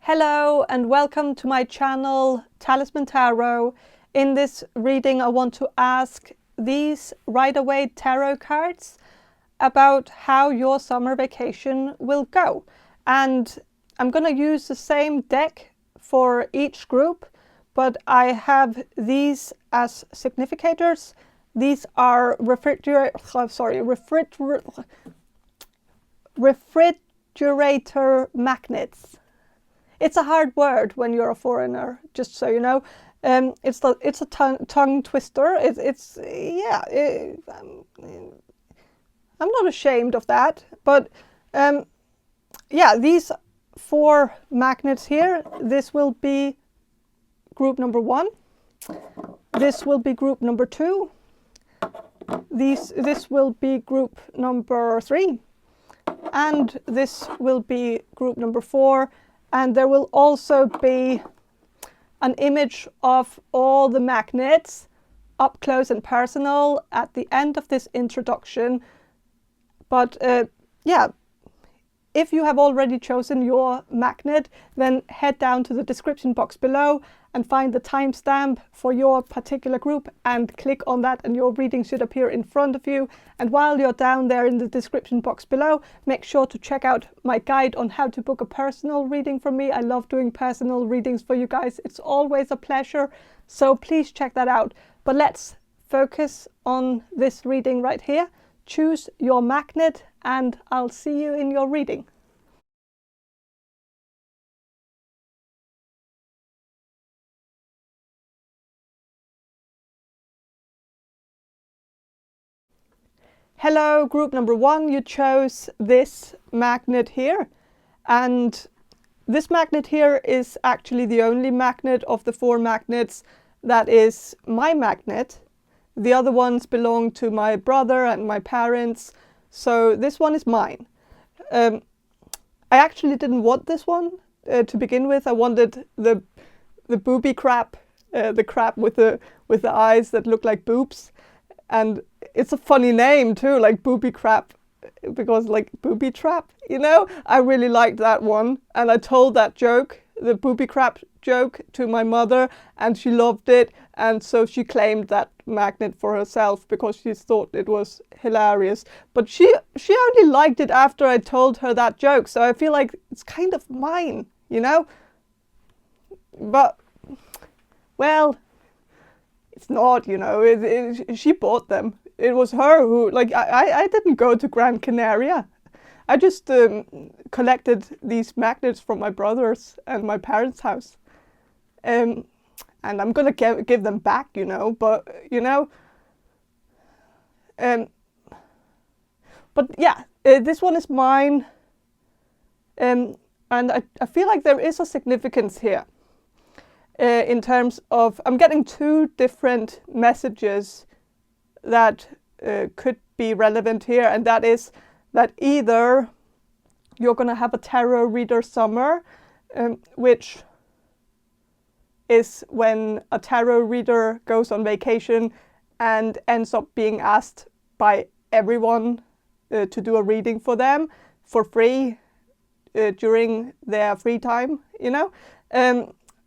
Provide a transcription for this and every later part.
Hello and welcome to my channel Talisman Tarot. In this reading I want to ask these Rider-Waite tarot cards about how your summer vacation will go. And I'm going to use the same deck for each group, but I have these as significators. These are refrigerator magnets. It's a hard word when you're a foreigner, just so you know. It's a tongue twister. I'm not ashamed of that. But yeah, these 4 magnets here. This will be group number 1. This will be group number 2. This will be group number 3, and this will be group number 4. And there will also be an image of all the magnets up close and personal at the end of this introduction. But yeah, if you have already chosen your magnet, then head down to the description box below and find the timestamp for your particular group and click on that, and your reading should appear in front of you. And while you're down there in the description box below, make sure to check out my guide on how to book a personal reading from me. I love doing personal readings for you guys. It's always a pleasure. So please check that out. But let's focus on this reading right here. Choose your magnet and I'll see you in your reading. Hello, group number 1, you chose this magnet here, and this magnet here is actually the only magnet of the 4 magnets that is my magnet. The other ones belong to my brother and my parents, so this one is mine. I actually didn't want this one to begin with. I wanted the booby crab, the crab with the eyes that look like boobs. And it's a funny name too, like booby crab, because like booby trap, you know? I really liked that one, and I told that joke, the booby crab joke, to my mother, and she loved it, and so she claimed that magnet for herself because she thought it was hilarious. But she only liked it after I told her that joke, so I feel like it's kind of mine, you know? But, well, it's not, you know, she bought them. It was her who, like, I didn't go to Gran Canaria. I just collected these magnets from my brother's and my parents' house. And I'm gonna give them back, you know, but, you know. But yeah, this one is mine. And I feel like there is a significance here. In terms of, I'm getting 2 different messages that could be relevant here, and that is that either you're going to have a tarot reader summer, which is when a tarot reader goes on vacation and ends up being asked by everyone to do a reading for them for free during their free time, you know.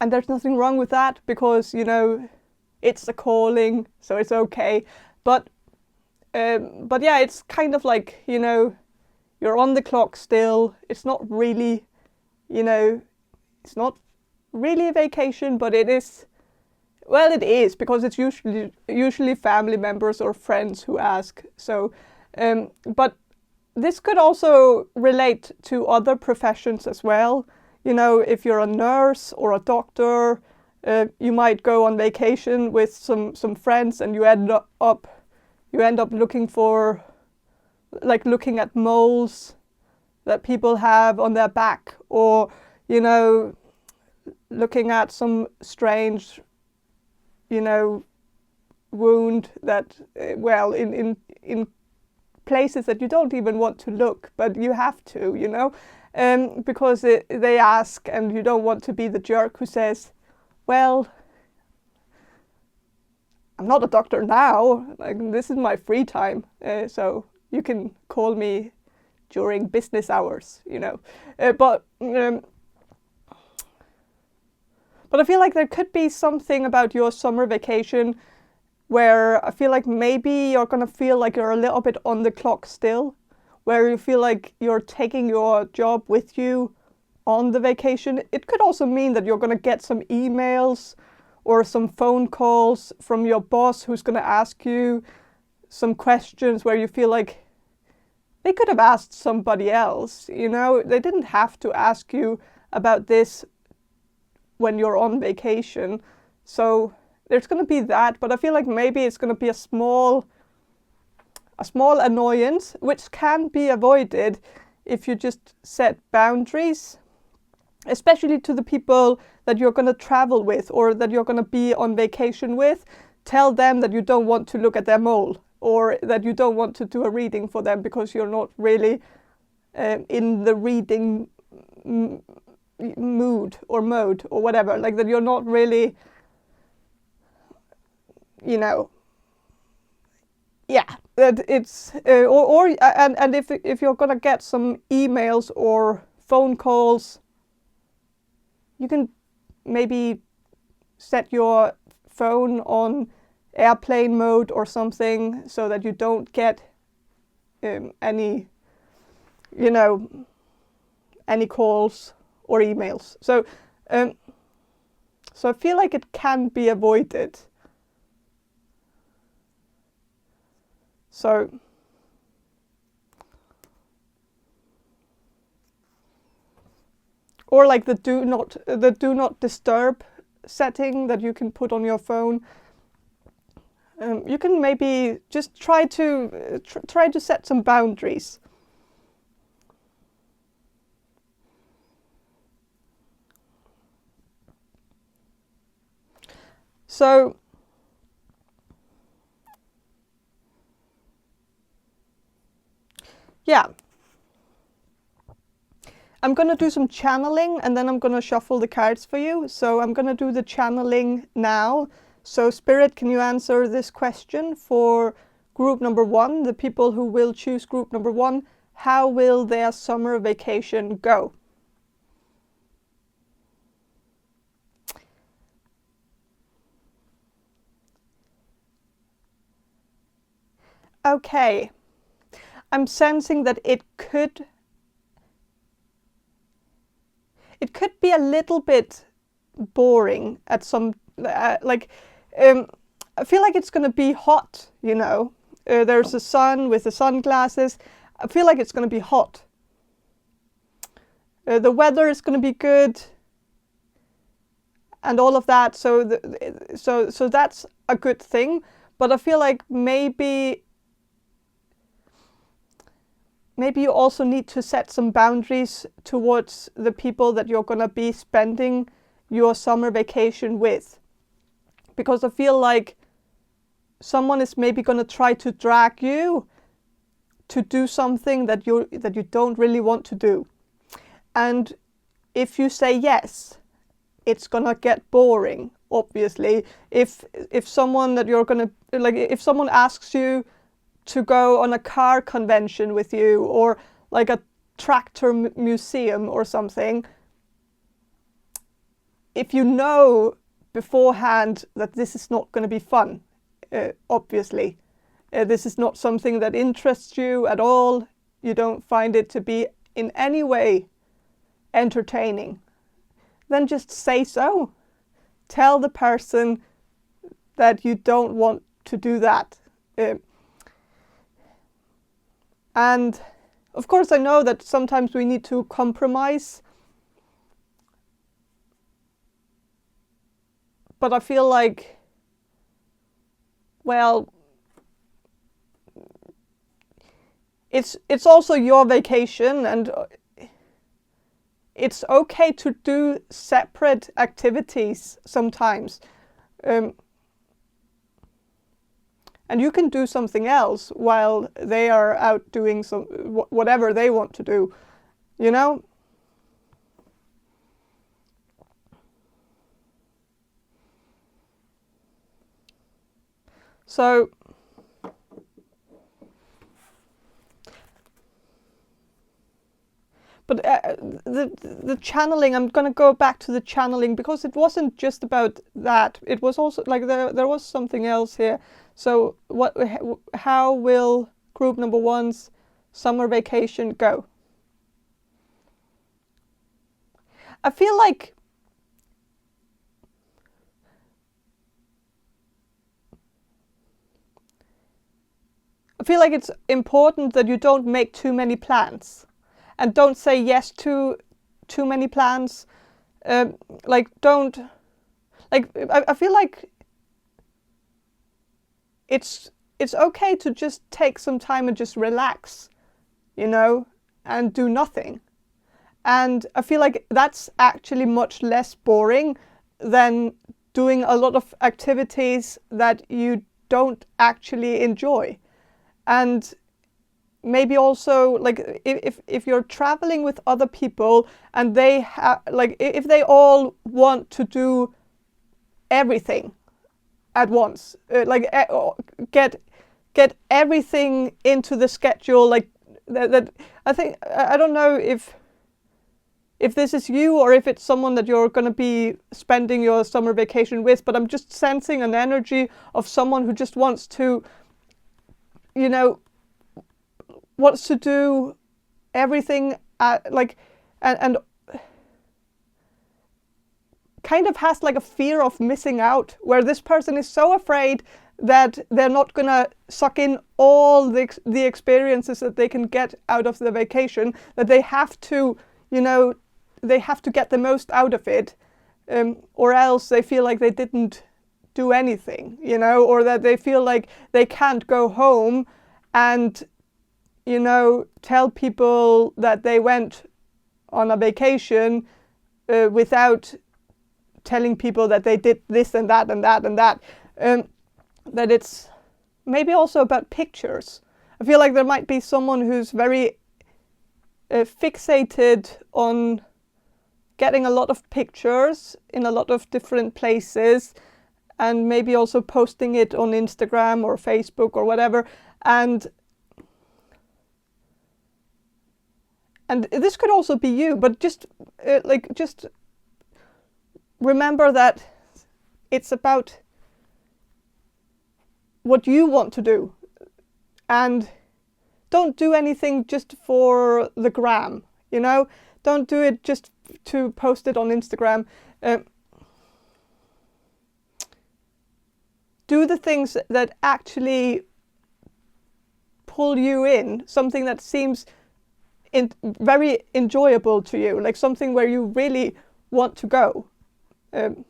And there's nothing wrong with that, because, you know, it's a calling, so it's okay. But yeah, it's kind of like, you know, you're on the clock still. It's not really, you know, it's not really a vacation, but it is. Well, it is, because it's usually family members or friends who ask. So, but this could also relate to other professions as well. You know, if you're a nurse or a doctor, you might go on vacation with some friends, and you end up looking for, like, looking at moles that people have on their back, or, you know, looking at some strange, you know, wound that, well, in places that you don't even want to look, but you have to, you know. Because they ask, and you don't want to be the jerk who says, well, I'm not a doctor now, like, this is my free time, so you can call me during business hours, you know. But But I feel like there could be something about your summer vacation where I feel like maybe you're going to feel like you're a little bit on the clock still, where you feel like you're taking your job with you on the vacation. It could also mean that you're going to get some emails or some phone calls from your boss who's going to ask you some questions where you feel like they could have asked somebody else, you know? They didn't have to ask you about this when you're on vacation. So there's going to be that, but I feel like maybe it's going to be a small annoyance, which can be avoided if you just set boundaries, especially to the people that you're going to travel with or that you're going to be on vacation with. Tell them that you don't want to look at their mole, or that you don't want to do a reading for them because you're not really in the reading mood or mode or whatever. Like that you're not really, you know, yeah, that it's and if you're gonna get some emails or phone calls, you can maybe set your phone on airplane mode or something so that you don't get any, you know, any calls or emails. So I feel like it can be avoided. So or like the do not disturb setting that you can put on your phone. You can maybe just try to set some boundaries. So yeah, I'm going to do some channeling and then I'm going to shuffle the cards for you. So I'm going to do the channeling now. So Spirit, can you answer this question for group number 1, the people who will choose group number 1? How will their summer vacation go? Okay, I'm sensing that it could be a little bit boring at some, I feel like it's going to be hot, you know. There's the sun with the sunglasses. I feel like it's going to be hot. The weather is going to be good and all of that. So that's a good thing. But I feel like maybe you also need to set some boundaries towards the people that you're going to be spending your summer vacation with. Because I feel like someone is maybe going to try to drag you to do something that you don't really want to do. And if you say yes, it's going to get boring, obviously. If someone that you're going to, like, if someone asks you to go on a car convention with you, or like a tractor museum or something, if you know beforehand that this is not going to be fun, obviously, this is not something that interests you at all, you don't find it to be in any way entertaining, then just say so. Tell the person that you don't want to do that. And of course I know that sometimes we need to compromise, but I feel like, well, it's also your vacation, and it's okay to do separate activities sometimes. And you can do something else while they are out doing whatever they want to do, you know? So, but the channeling, I'm going to go back to the channeling, because it wasn't just about that. It was also like there was something else here. So how will group number 1's summer vacation go? I feel like it's important that you don't make too many plans, and don't say yes to too many plans. I feel like it's okay to just take some time and just relax, and do nothing. And I feel like that's actually much less boring than doing a lot of activities that you don't actually enjoy. And maybe also, like, if you're traveling with other people and they if they all want to do everything at once, get everything into the schedule, like that. I don't know if this is you or if it's someone that you're going to be spending your summer vacation with, but I'm just sensing an energy of someone who just wants to, wants to do everything and kind of has like a fear of missing out, where this person is so afraid that they're not gonna suck in all the experiences that they can get out of the vacation, that they have to, they have to get the most out of it, or else they feel like they didn't do anything, or that they feel like they can't go home and, tell people that they went on a vacation without telling people that they did this and that and that and that. That it's maybe also about pictures. I feel like there might be someone who's very fixated on getting a lot of pictures in a lot of different places, and maybe also posting it on Instagram or Facebook or whatever. And this could also be you, but just remember that it's about what you want to do, and don't do anything just for the gram, don't do it just to post it on Instagram. Do the things that actually pull you in, something that seems very enjoyable to you, like something where you really want to go. And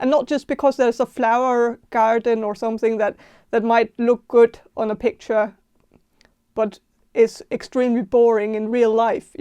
not just because there's a flower garden or something that might look good on a picture, but is extremely boring in real life,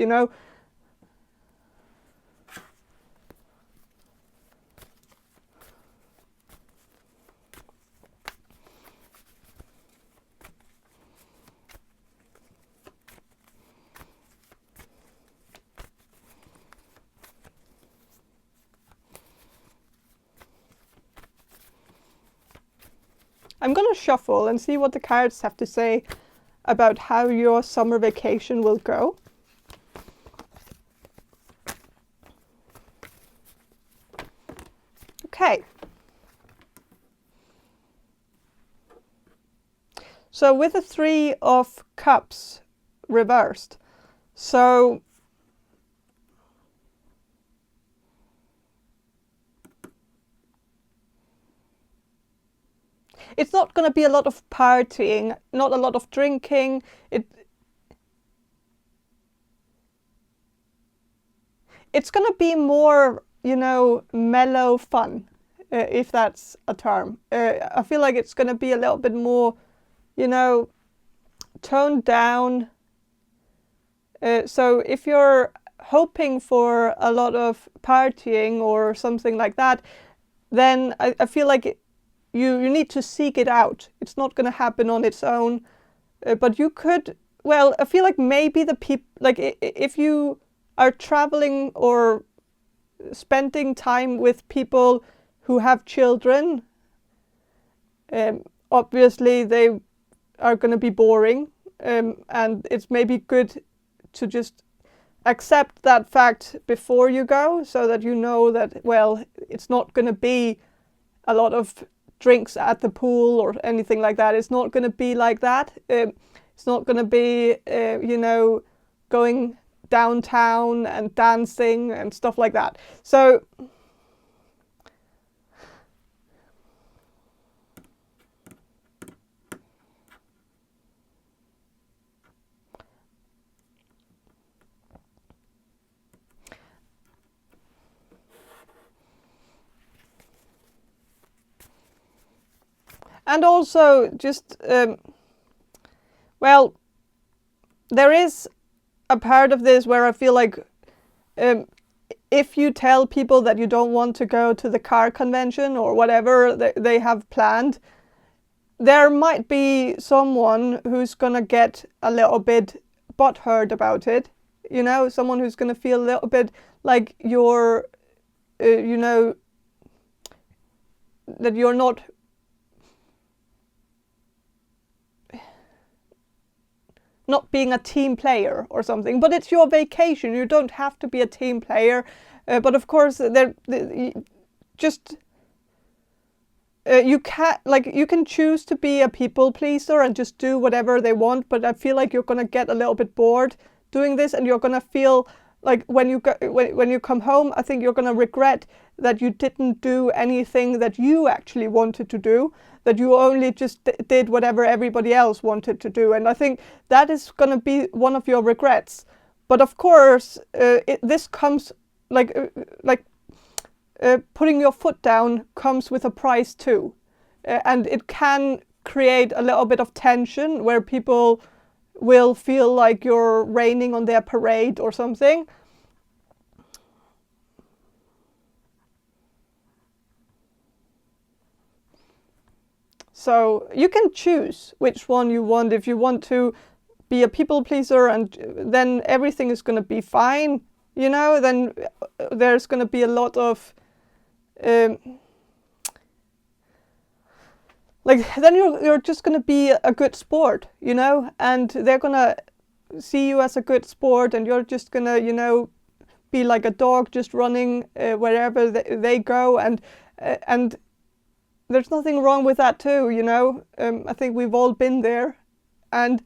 I'm going to shuffle and see what the cards have to say about how your summer vacation will go. Okay. So with the 3 of Cups reversed, so it's not going to be a lot of partying, not a lot of drinking. It's going to be more, mellow fun, if that's a term. I feel like it's going to be a little bit more, toned down. So if you're hoping for a lot of partying or something like that, then I feel like you need to seek it out. It's not going to happen on its own, but you could. Well, I feel like maybe the people, like if you are traveling or spending time with people who have children, obviously they are going to be boring. and it's maybe good to just accept that fact before you go, so that you know that, well, it's not going to be a lot of drinks at the pool or anything like that. It's not going to be like that. It's not going to be, going downtown and dancing and stuff like that. So and also just, well, there is a part of this where I feel like if you tell people that you don't want to go to the car convention or whatever they have planned, there might be someone who's going to get a little bit butthurt about it. Someone who's going to feel a little bit like you're, that you're not being a team player or something. But it's your vacation. You don't have to be a team player. But of course, you can choose to be a people pleaser and just do whatever they want. But I feel like you're going to get a little bit bored doing this, and you're going to feel like when you come home, I think you're going to regret that you didn't do anything that you actually wanted to do, that you only just did whatever everybody else wanted to do. And I think that is going to be one of your regrets. But of course, this comes putting your foot down comes with a price too. And it can create a little bit of tension where people will feel like you're raining on their parade or something. So you can choose which one you want. If you want to be a people pleaser and then everything is going to be fine, then there's going to be a lot of then you're just going to be a good sport, and they're going to see you as a good sport, and you're just going to, be like a dog just running wherever they go, and there's nothing wrong with that too, I think we've all been there, and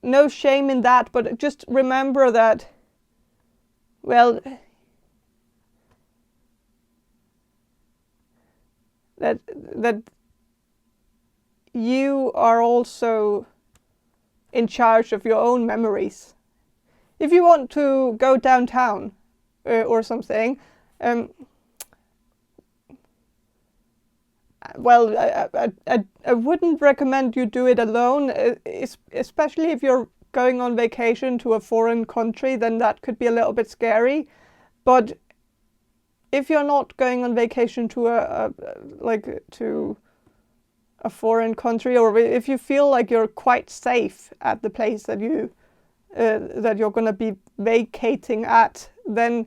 no shame in that, but just remember that, well, that you are also in charge of your own memories. If you want to go downtown or something, well, I wouldn't recommend you do it alone, especially if you're going on vacation to a foreign country, then that could be a little bit scary. But if you're not going on vacation to a foreign country, or if you feel like you're quite safe at the place that you're going to be vacating at, then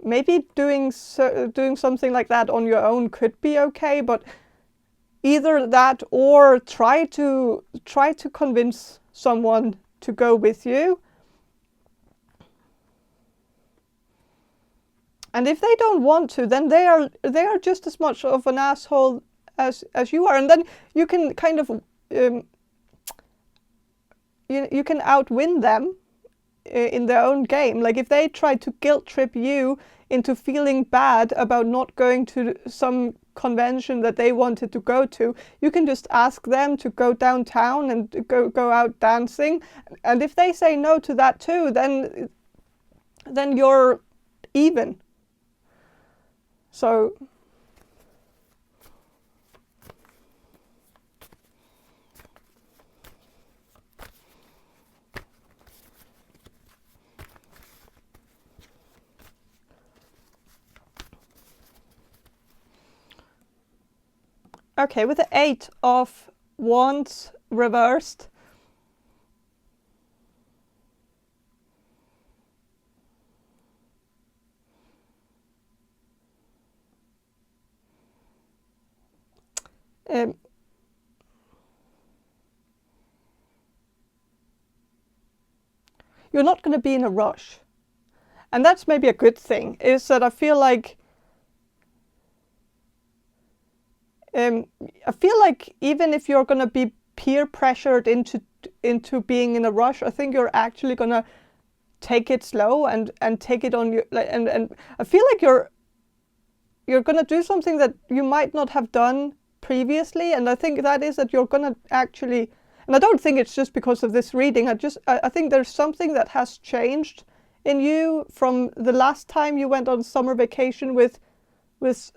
maybe doing something like that on your own could be okay. But either that or try to convince someone to go with you. And if they don't want to, then they are just as much of an asshole as you are. And then you can kind of you can outwin them in their own game. Like if they try to guilt trip you into feeling bad about not going to some convention that they wanted to go to, you can just ask them to go downtown and go out dancing. And if they say no to that too, then you're even. So okay, with the 8 of Wands reversed, you're not going to be in a rush. And that's maybe a good thing, is that I feel like even if you're going to be peer pressured into being in a rush, I think you're actually going to take it slow and take it on your, and I feel like you're going to do something that you might not have done previously. And I think that is that you're going to actually, and I don't think it's just because of this reading, I think there's something that has changed in you from the last time you went on summer vacation with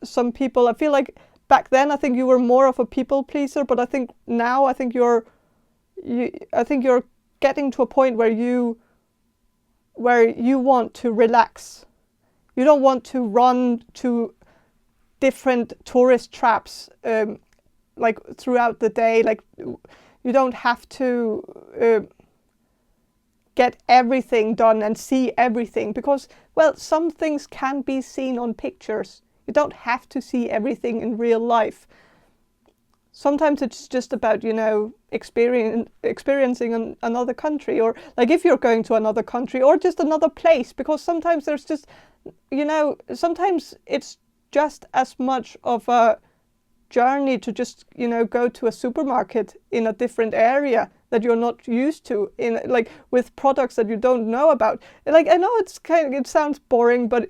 some people. I feel like back then I think you were more of a people pleaser, but I think now you're getting to a point where you want to relax. You don't want to run to different tourist traps like throughout the day. Like, you don't have to get everything done and see everything, because, well, some things can be seen on pictures. You don't have to see everything in real life. Sometimes it's just about, experiencing another country, or like if you're going to another country or just another place, because sometimes there's just, sometimes it's just as much of a journey to just, go to a supermarket in a different area that you're not used to, in like with products that you don't know about. Like, I know it sounds boring, but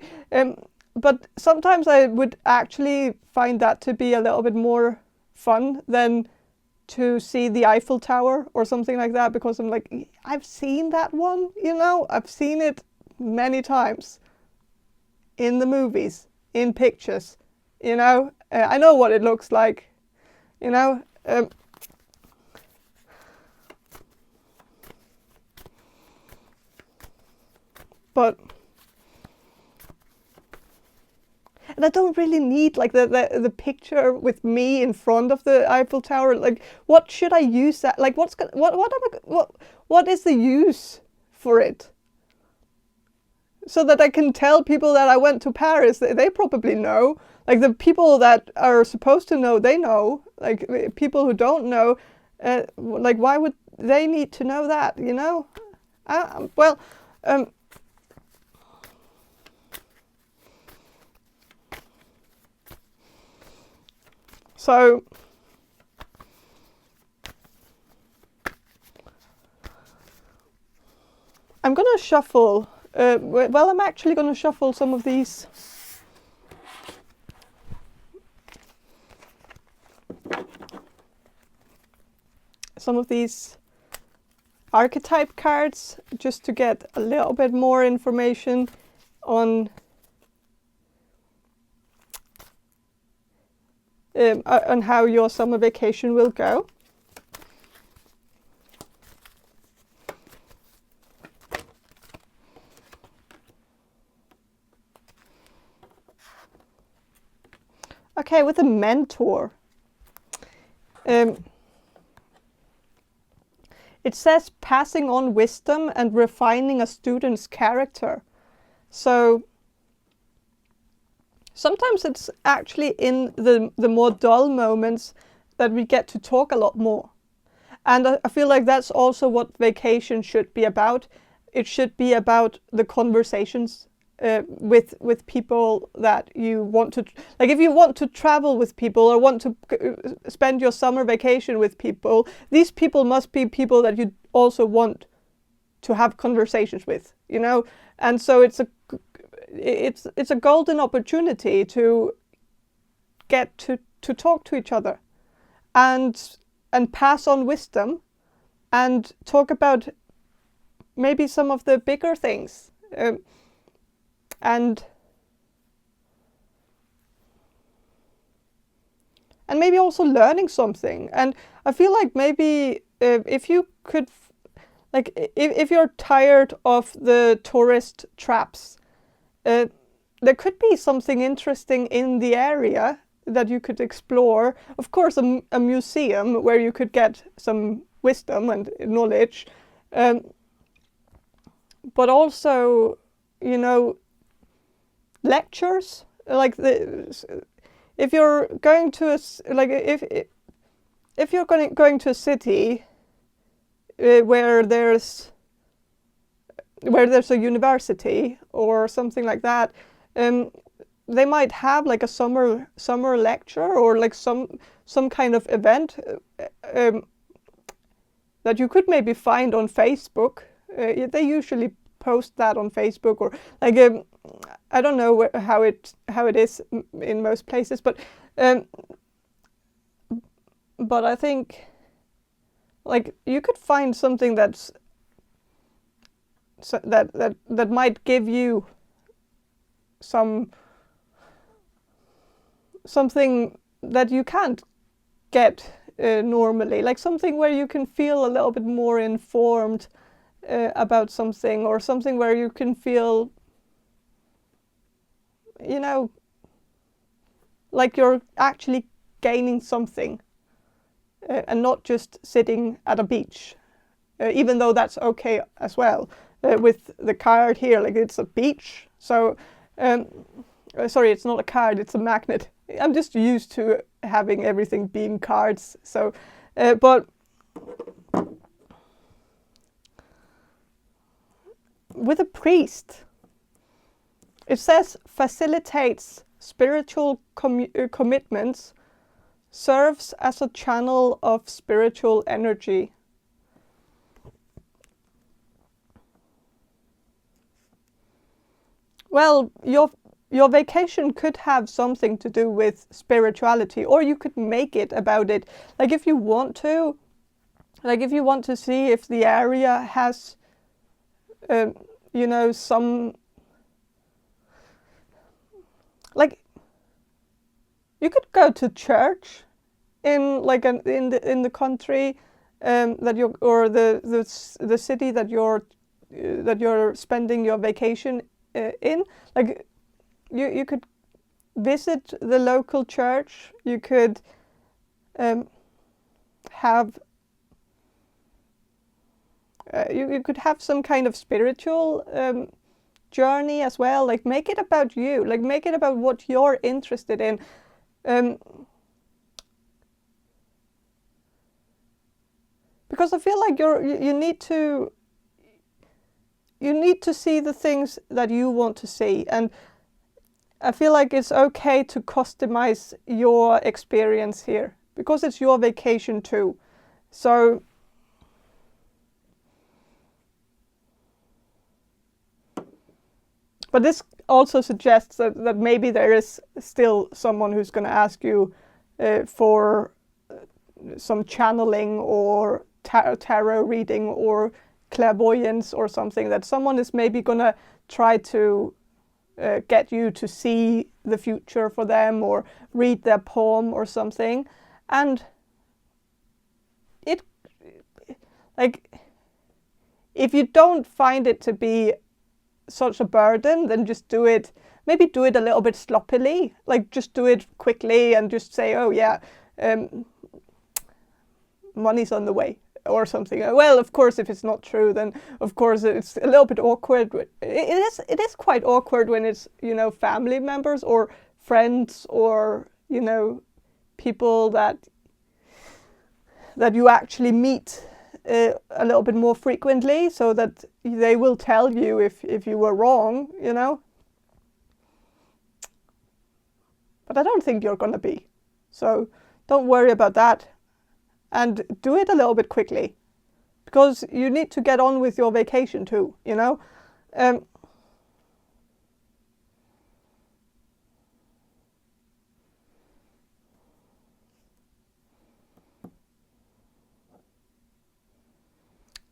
sometimes I would actually find that to be a little bit more fun than to see the Eiffel Tower or something like that, because I'm like, I've seen that one, I've seen it many times in the movies, in pictures, I know what it looks like, but, and I don't really need like the picture with me in front of the Eiffel Tower. Like, what should I use that? Like, what is the use for it? So that I can tell people that I went to Paris. They probably know. Like, the people that are supposed to know, they know. Like, people who don't know, like, why would they need to know that? So I'm going to shuffle, I'm actually going to shuffle some of these archetype cards, just to get a little bit more information on how your summer vacation will go. Okay, with a mentor. It says passing on wisdom and refining a student's character. So sometimes it's actually in the more dull moments that we get to talk a lot more. And I feel like that's also what vacation should be about. It should be about the conversations with people that you want to, like, if you want to travel with people or want to spend your summer vacation with people, these people must be people that you also want to have conversations with, and so it's a golden opportunity to get to talk to each other and pass on wisdom and talk about maybe some of the bigger things, and maybe also learning something. And I feel like maybe if you could, like, if you're tired of the tourist traps, there could be something interesting in the area that you could explore. Of course, a museum where you could get some wisdom and knowledge, but also, lectures. Like, if you're going to if you're going to a city where there's where there's a university or something like that, they might have like a summer lecture or like some kind of event that you could maybe find on Facebook. They usually post that on Facebook, or like I don't know how it is in most places, but I think like you could find something that might give you something that you can't get normally, like something where you can feel a little bit more informed about something, or something where you can feel, you know, like you're actually gaining something and not just sitting at a beach, even though that's okay as well. With the card here, like it's a beach, so sorry, it's not a card, it's a magnet. I'm just used to having everything being cards, so but with a priest, it says facilitates spiritual commitments, serves as a channel of spiritual energy. Well, your vacation could have something to do with spirituality, or you could make it about it. Like if you want to see if the area has, you know, some, like you could go to church in like in the country that you're, or the city that you're spending your vacation in. Like you could visit the local church. You could have you could have some kind of spiritual journey as well. Like make it about you. Like make it about what you're interested in. Because I feel like you need to see the things that you want to see, and I feel like it's okay to customize your experience here, because it's your vacation too. So but this also suggests that maybe there is still someone who's going to ask you for some channeling or tarot reading or clairvoyance or something, that someone is maybe going to try to get you to see the future for them or read their poem or something. And it, like, if you don't find it to be such a burden, then just do it. Maybe do it a little bit sloppily, like just do it quickly and just say, oh yeah, money's on the way or something. Well, of course, if it's not true, then of course it's a little bit awkward. It is quite awkward when it's, you know, family members or friends or, you know, people that you actually meet a little bit more frequently, so that they will tell you if you were wrong, you know. But I don't think you're gonna be, so don't worry about that, and do it a little bit quickly, because you need to get on with your vacation too, you know.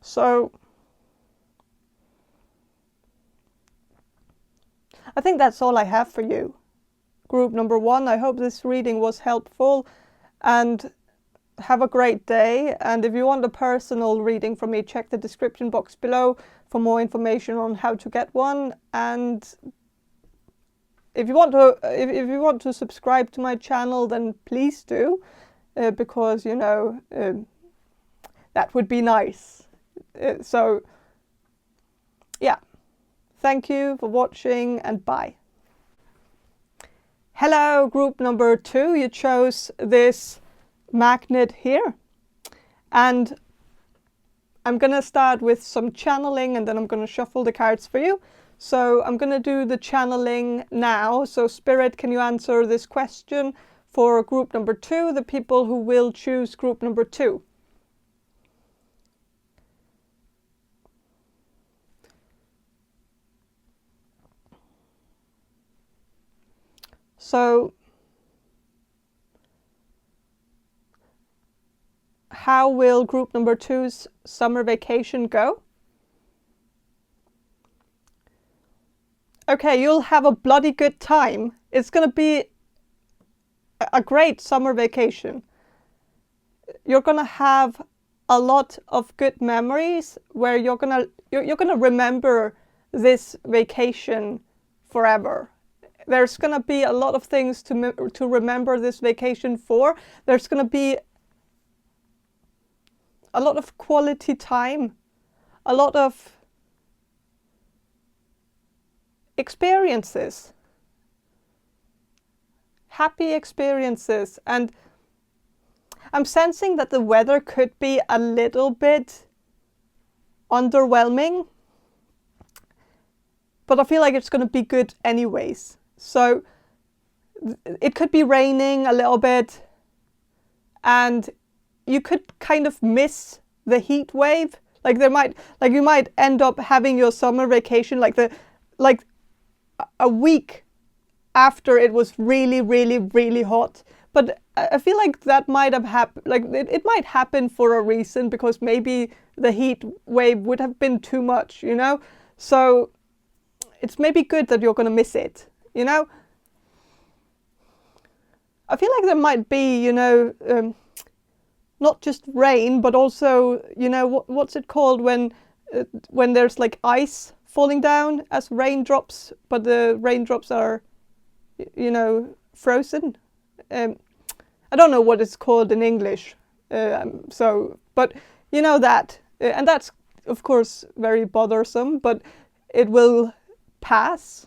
So I think that's all I have for you. Group number 1, I hope this reading was helpful, and have a great day. And if you want a personal reading from me, check the description box below for more information on how to get one. And if you want to subscribe to my channel, then please do, because, you know, that would be nice. So yeah, thank you for watching, and bye. Hello, group number 2. You chose this magnet here, and I'm going to start with some channeling, and then I'm going to shuffle the cards for you. So I'm going to do the channeling now. So Spirit, can you answer this question for group number 2, the people who will choose group number 2? So how will group number 2's summer vacation go? Okay, you'll have a bloody good time. It's going to be a great summer vacation. You're going to have a lot of good memories where you're going to remember this vacation forever. There's going to be a lot of things to remember this vacation for. There's going to be a lot of quality time, a lot of experiences, happy experiences. And I'm sensing that the weather could be a little bit underwhelming, but I feel like it's going to be good anyways. So it could be raining a little bit, and you could kind of miss the heat wave. Like you might end up having your summer vacation like a week after it was really, really, really hot. But I feel like that might have happened. Like it might happen for a reason, because maybe the heat wave would have been too much, you know. So it's maybe good that you're going to miss it, you know. I feel like there might be, you know, not just rain, but also, you know, what's it called when there's like ice falling down as raindrops, but the raindrops are, you know, frozen. I don't know what it's called in English. But you know that, and that's of course very bothersome, but it will pass.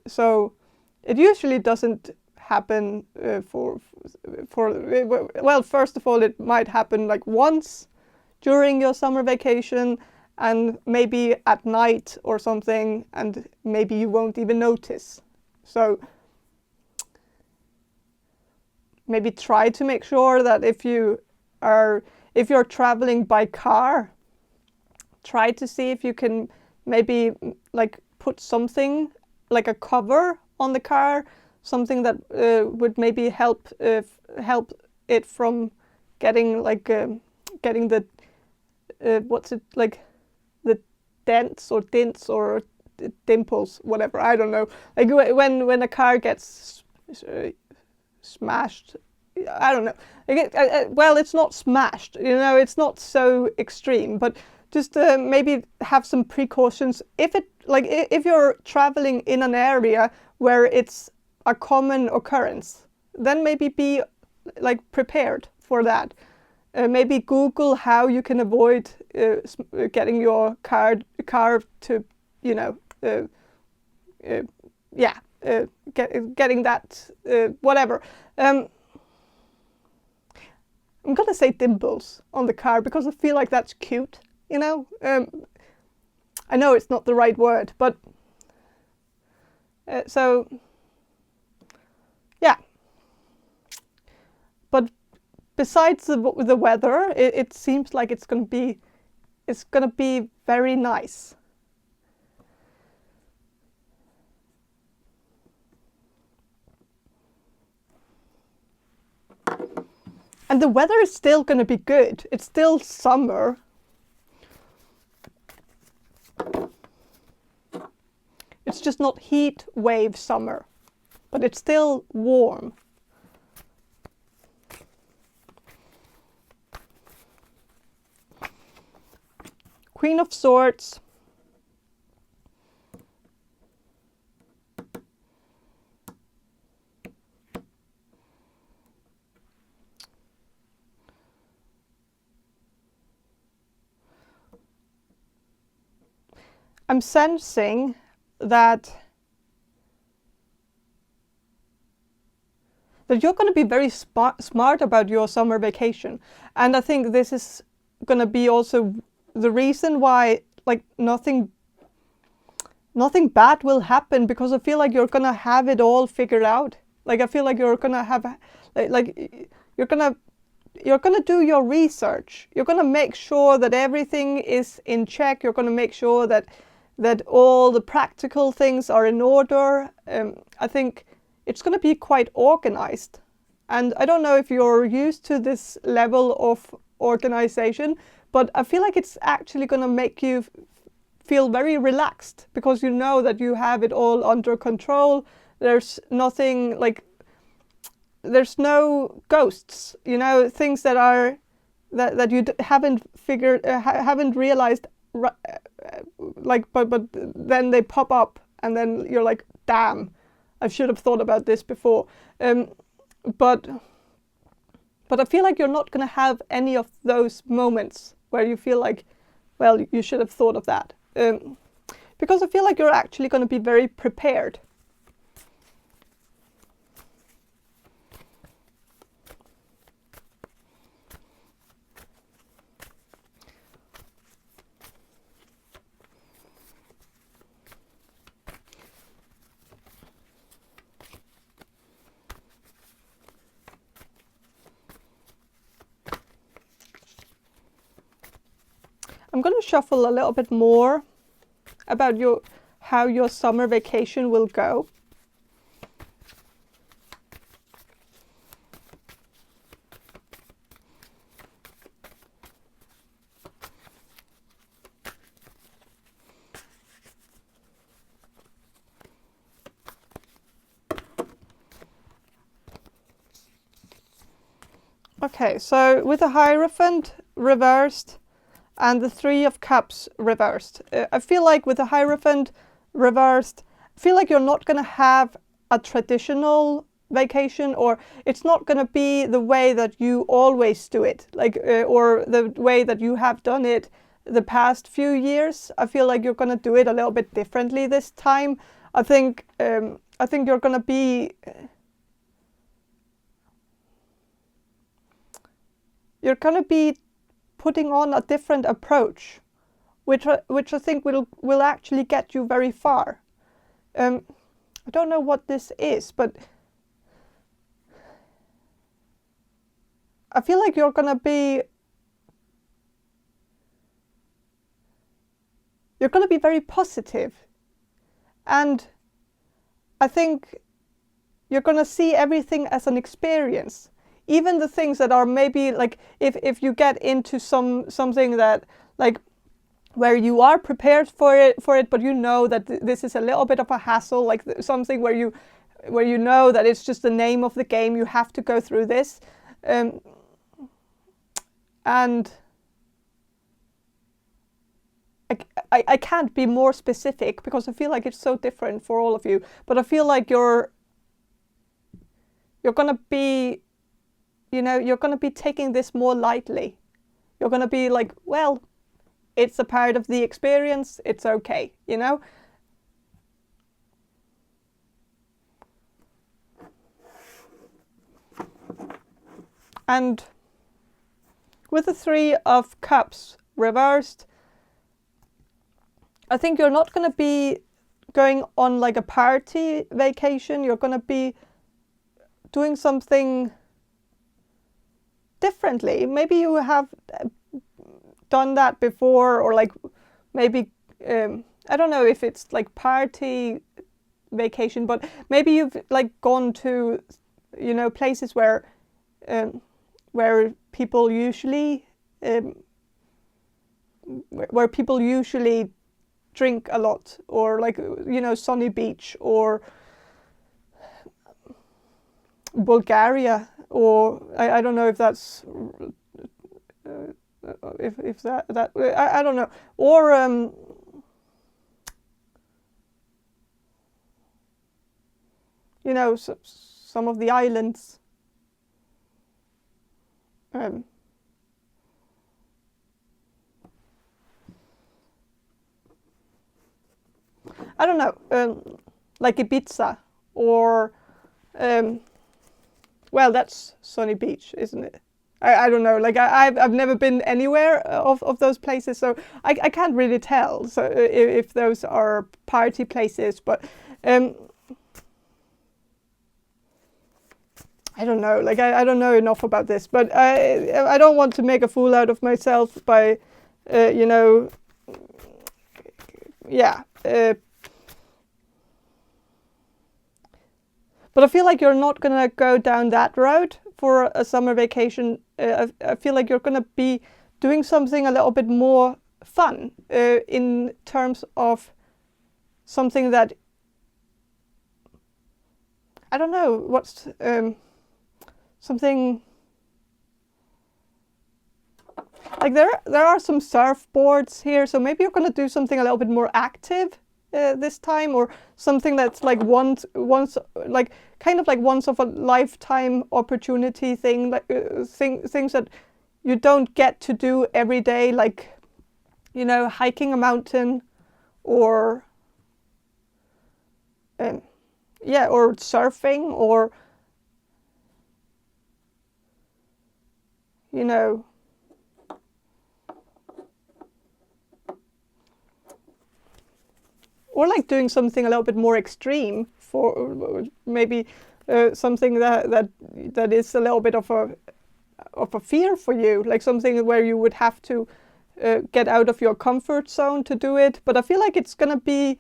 So it usually doesn't happen well, first of all, it might happen like once during your summer vacation, and maybe at night or something, and maybe you won't even notice. So maybe try to make sure that if you're traveling by car, try to see if you can maybe like put something like a cover on the car, something that would maybe help it from getting getting the what's it, like the dents or dints or dimples, whatever, I don't know. Like when a car gets smashed, I don't know. Well, it's not smashed, you know, it's not so extreme, but just maybe have some precautions. If you're traveling in an area where it's a common occurrence, then maybe be like prepared for that. Maybe Google how you can avoid getting your car to, you know, getting that, whatever. I'm gonna say dimples on the car because I feel like that's cute, you know. I know it's not the right word, but so yeah. But besides the weather, it seems like it's gonna be very nice. And the weather is still going to be good. It's still summer. It's just not heat wave summer, but it's still warm. Queen of Swords. I'm sensing that you're going to be very smart about your summer vacation. And I think this is going to be also the reason why like nothing bad will happen, because I feel like you're gonna have it all figured out. Like I feel like you're gonna have like you're gonna do your research. You're gonna make sure that everything is in check. You're gonna make sure that all the practical things are in order. I think it's gonna be quite organized. And I don't know if you're used to this level of organization, but I feel like it's actually gonna make you feel very relaxed, because you know that you have it all under control. There's nothing like, there's no ghosts, you know, things that are that you haven't figured, haven't realized, like, but then they pop up, and then you're like, damn, I should have thought about this before. But I feel like you're not going to have any of those moments where you feel like, well, you should have thought of that. Because I feel like you're actually going to be very prepared. I'm going to shuffle a little bit more about how your summer vacation will go. Okay, so with the Hierophant reversed and the Three of Cups reversed, I feel like with the Hierophant reversed, I feel like you're not going to have a traditional vacation, or it's not going to be the way that you always do it, like or the way that you have done it the past few years. I feel like you're going to do it a little bit differently this time. I think you're going to be putting on a different approach, which I think will actually get you very far. I don't know what this is, but I feel like you're gonna be very positive, and I think you're gonna see everything as an experience. Even the things that are maybe like, if you get into something that like where you are prepared for it, but you know that this is a little bit of a hassle, like something where you know that it's just the name of the game, you have to go through this, and I can't be more specific because I feel like it's so different for all of you, but I feel like you're gonna be, you know, you're going to be taking this more lightly. You're going to be like, well, it's a part of the experience. It's okay, you know? And with the Three of Cups reversed, I think you're not going to be going on like a party vacation. You're going to be doing something differently. Maybe you have done that before, or like maybe I don't know if it's like party vacation, but maybe you've like gone to, you know, places where people usually drink a lot, or like, you know, sunny beach, or Bulgaria, or I don't know if that's if that I don't know, or you know, some of the islands. I don't know, like Ibiza, or well, that's sunny beach, isn't it? I don't know, like I've never been anywhere of those places, so I can't really tell. So if those are party places, but I don't know, like I don't know enough about this, but I don't want to make a fool out of myself by, you know, yeah. But I feel like you're not gonna go down that road for a summer vacation. I feel like you're gonna be doing something a little bit more fun in terms of something that, I don't know, what's something like there are some surfboards here, so maybe you're gonna do something a little bit more active this time, or something that's like once like kind of like once of a lifetime opportunity thing, like things that you don't get to do every day, like, you know, hiking a mountain, or yeah, or surfing, or, you know, or like doing something a little bit more extreme, for maybe something that is a little bit of a fear for you, like something where you would have to get out of your comfort zone to do it. But I feel like it's gonna be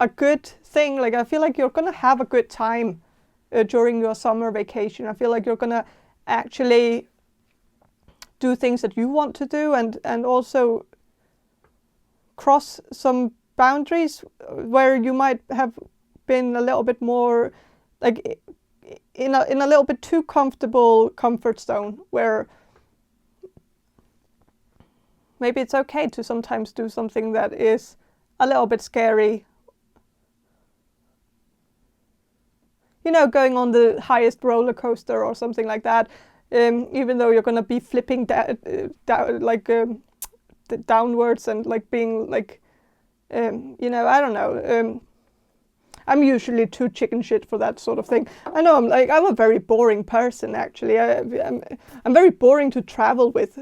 a good thing. Like I feel like you're gonna have a good time during your summer vacation. I feel like you're gonna actually do things that you want to do, and also cross some boundaries where you might have been a little bit more like in a little bit too comfortable comfort zone, where maybe it's okay to sometimes do something that is a little bit scary. You know, going on the highest roller coaster or something like that, even though you're gonna be flipping downwards and like being like, you know, I don't know. I'm usually too chicken shit for that sort of thing. I know I'm a very boring person, actually. I'm very boring to travel with,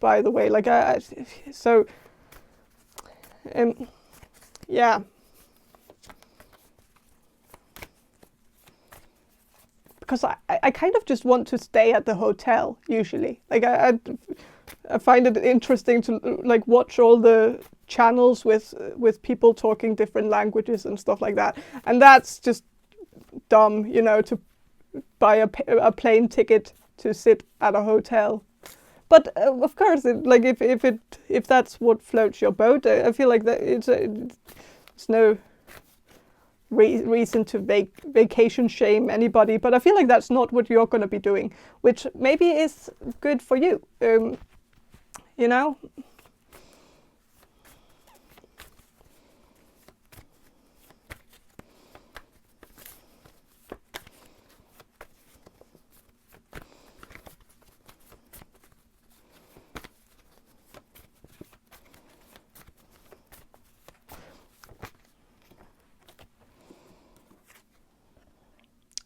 by the way. Like yeah. Because I kind of just want to stay at the hotel usually. Like I find it interesting to like watch all the channels with people talking different languages and stuff like that, and that's just dumb, you know, to buy a plane ticket to sit at a hotel. But of course, like if that's what floats your boat, I feel like that it's no reason to vacation shame anybody. But I feel like that's not what you're going to be doing, which maybe is good for you. You know.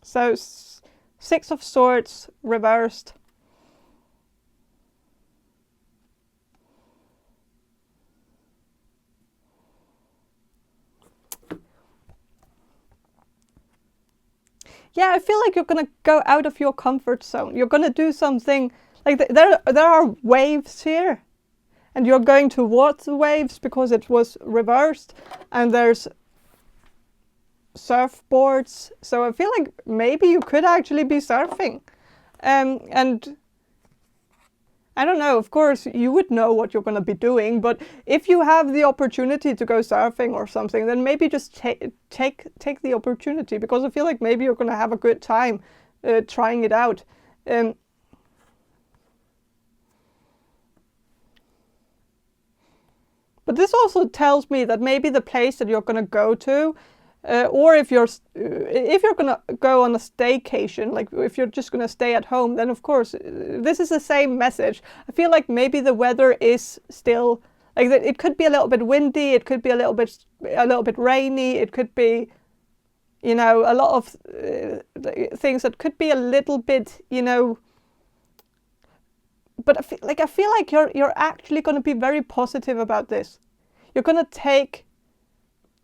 So 6 of Swords reversed. Yeah, I feel like you're gonna go out of your comfort zone. You're gonna do something like there are waves here, and you're going towards the waves because it was reversed, and there's surfboards. So I feel like maybe you could actually be surfing, and I don't know, of course you would know what you're going to be doing, but if you have the opportunity to go surfing or something, then maybe just take the opportunity, because I feel like maybe you're going to have a good time trying it out. But this also tells me that maybe the place that you're going to go to, or if you're going to go on a staycation, like if you're just going to stay at home, then of course this is the same message. I feel like maybe the weather is still like that. It could be a little bit windy. It could be a little bit rainy. It could be, you know, a lot of things that could be a little bit, you know, but I feel like you're actually going to be very positive about this. You're going to take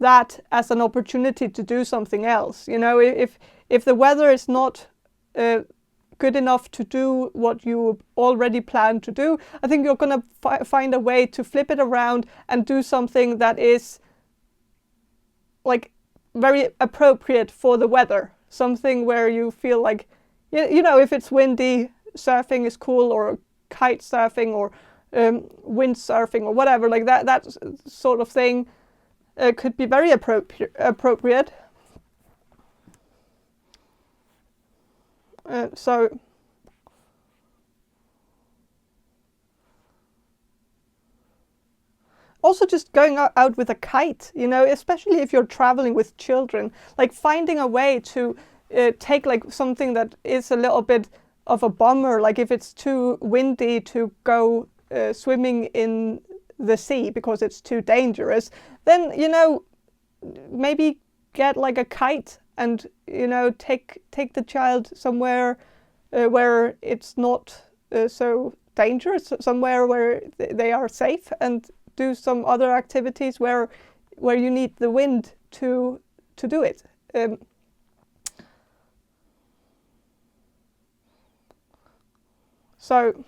that as an opportunity to do something else. You know, if the weather is not good enough to do what you already planned to do, I think you're going to find a way to flip it around and do something that is like very appropriate for the weather. Something where you feel like, you know, if it's windy, surfing is cool, or kite surfing, or wind surfing, or whatever, like that sort of thing could be very appropriate. So also just going out with a kite, you know, especially if you're traveling with children, like finding a way to take like something that is a little bit of a bummer, like if it's too windy to go swimming in the sea because it's too dangerous, then, you know, maybe get like a kite and, you know, take the child somewhere where it's not so dangerous, somewhere where they are safe, and do some other activities where you need the wind to do it. So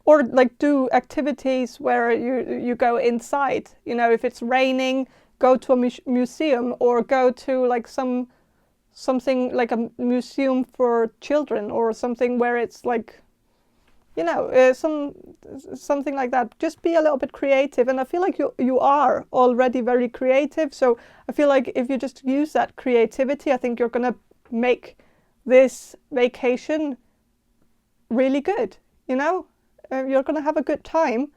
or like do activities where you go inside, you know, if it's raining, go to a museum, or go to like something like a museum for children, or something where it's like, you know, something like that. Just be a little bit creative, and I feel like you are already very creative. So I feel like if you just use that creativity, I think you're gonna make this vacation really good. You know, you're gonna have a good time.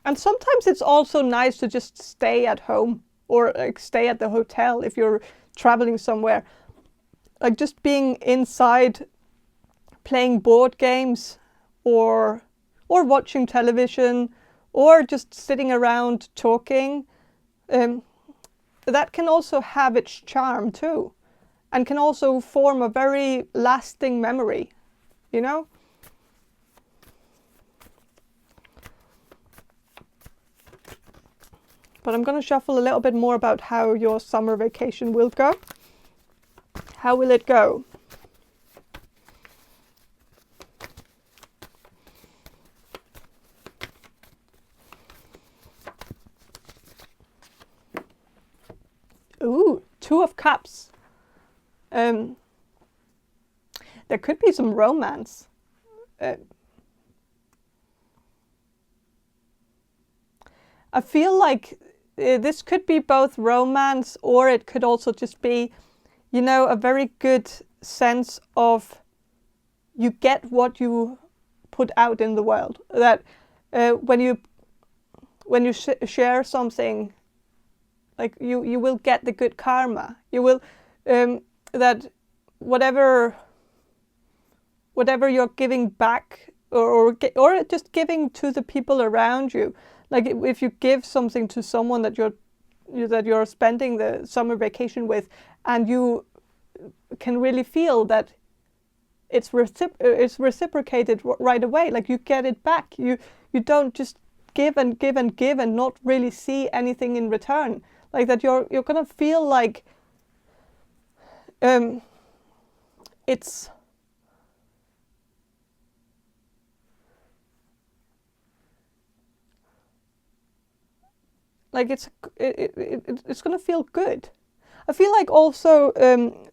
And sometimes it's also nice to just stay at home, or like stay at the hotel if you're traveling somewhere. Like just being inside, playing board games, or watching television, or just sitting around talking. That can also have its charm too, and can also form a very lasting memory, you know? But I'm going to shuffle a little bit more about how your summer vacation will go. How will it go? Ooh, 2 of Cups. There could be some romance. I feel like this could be both romance, or it could also just be, you know, a very good sense of you get what you put out in the world. That when you share something, like you will get the good karma. You will that whatever you're giving back, or just giving to the people around you. Like if you give something to someone that you're spending the summer vacation with, and you can really feel that it's reciprocated right away. Like you get it back. You don't just give and give and give and not really see anything in return. Like that you're gonna feel like it's like it's gonna feel good. I feel like also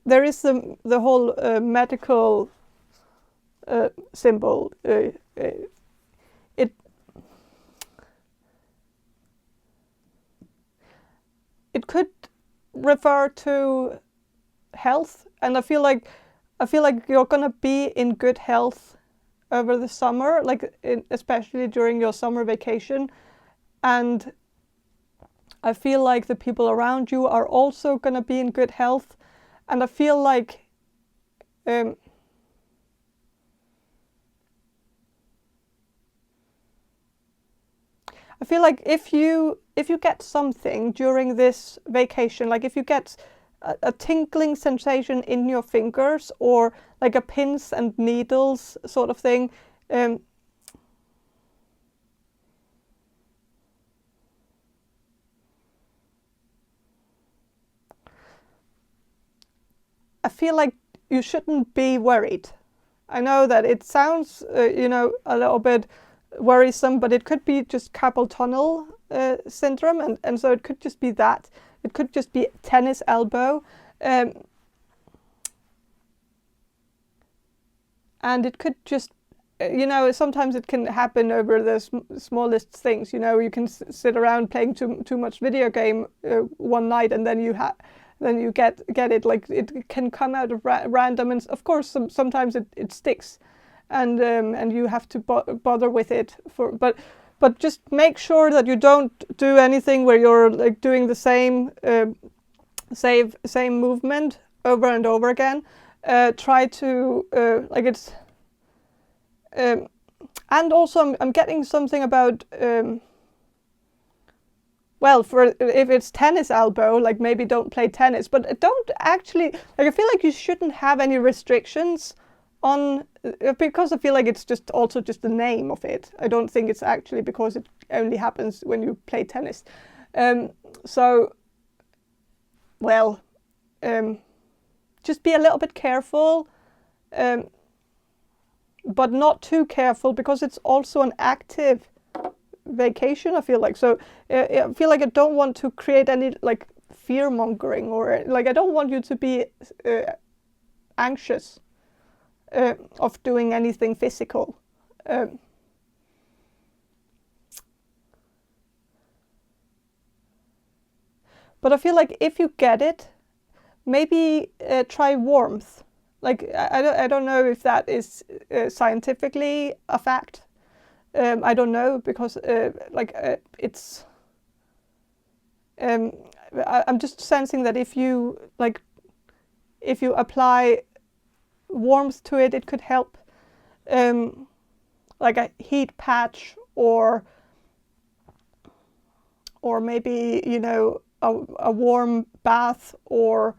there is the whole medical symbol. It could refer to health, and I feel like you're gonna be in good health over the summer, like especially during your summer vacation, and I feel like the people around you are also gonna be in good health, and I feel like I feel like if you get something during this vacation, like if you get a tingling sensation in your fingers, or like a pins and needles sort of thing, I feel like you shouldn't be worried. I know that it sounds, a little bit worrisome, but it could be just carpal tunnel syndrome, and so it could just be that. It could just be tennis elbow, and it could just, sometimes it can happen over the smallest things. You can sit around playing too much video game one night, and then you get it. Like, it can come out of random, and of course sometimes it sticks, and you have to bother with it but just make sure that you don't do anything where you're like doing the same movement over and over again. Try to and also I'm getting something about for if it's tennis elbow, like maybe don't play tennis, but don't actually, like, I feel like you shouldn't have any restrictions on, because I feel like it's just also just the name of it. I don't think it's actually because it only happens when you play tennis. Just be a little bit careful, but not too careful, because it's also an active vacation, I feel like. So I feel like I don't want to create any like fear mongering, or like I don't want you to be anxious of doing anything physical. But I feel like if you get it, maybe try warmth. Like I don't know if that is scientifically a fact. I don't know, because it's. I'm just sensing that if you apply warmth to it, it could help. Like a heat patch, or maybe a warm bath, or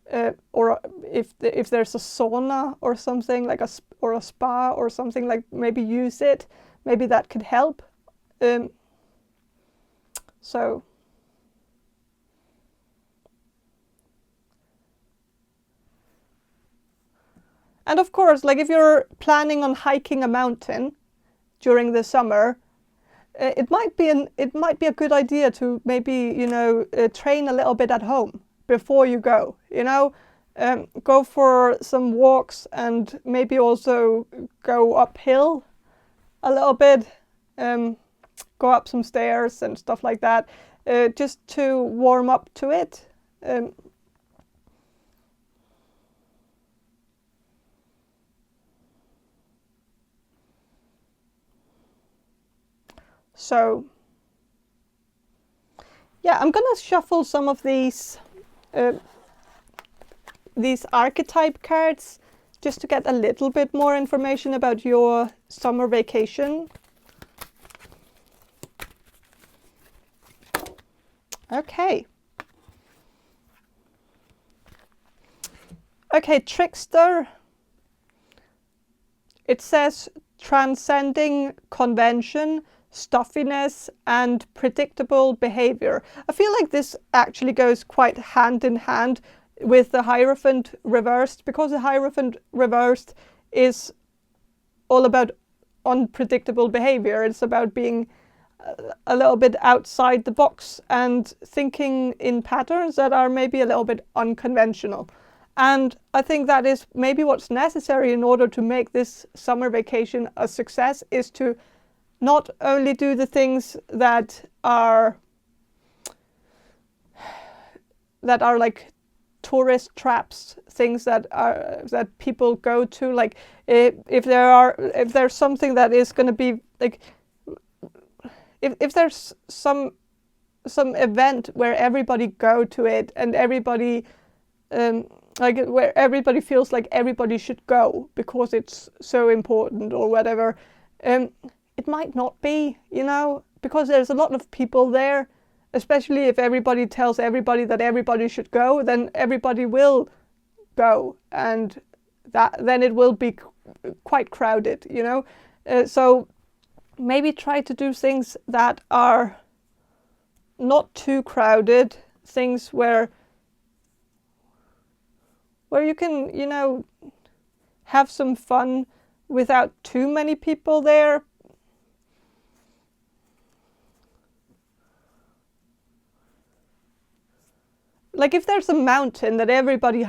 if there's a sauna or something, like or a spa or something, like maybe use it. Maybe that could help. So. And of course, like if you're planning on hiking a mountain during the summer, it might be a good idea to maybe train a little bit at home before you go. Go for some walks, and maybe also go uphill a little bit, go up some stairs and stuff like that, just to warm up to it. So, yeah, I'm gonna shuffle some of these archetype cards just to get a little bit more information about your summer vacation. Okay. Okay, Trickster. It says transcending convention, stuffiness, and predictable behavior. I feel like this actually goes quite hand in hand with the Hierophant reversed, because the Hierophant reversed is all about unpredictable behavior. It's about being a little bit outside the box and thinking in patterns that are maybe a little bit unconventional. And I think that is maybe what's necessary in order to make this summer vacation a success, is to not only do the things that are like tourist traps, things that people go to, like if there's something that is going to be like, if there's some event where everybody go to it, and everybody like where everybody feels like everybody should go because it's so important or whatever. It might not be, you know, because there's a lot of people there, especially if everybody tells everybody that everybody should go, then everybody will go, and then it will be quite crowded, you know. So maybe try to do things that are not too crowded, things where you can, you know, have some fun without too many people there. Like if there's a mountain that everybody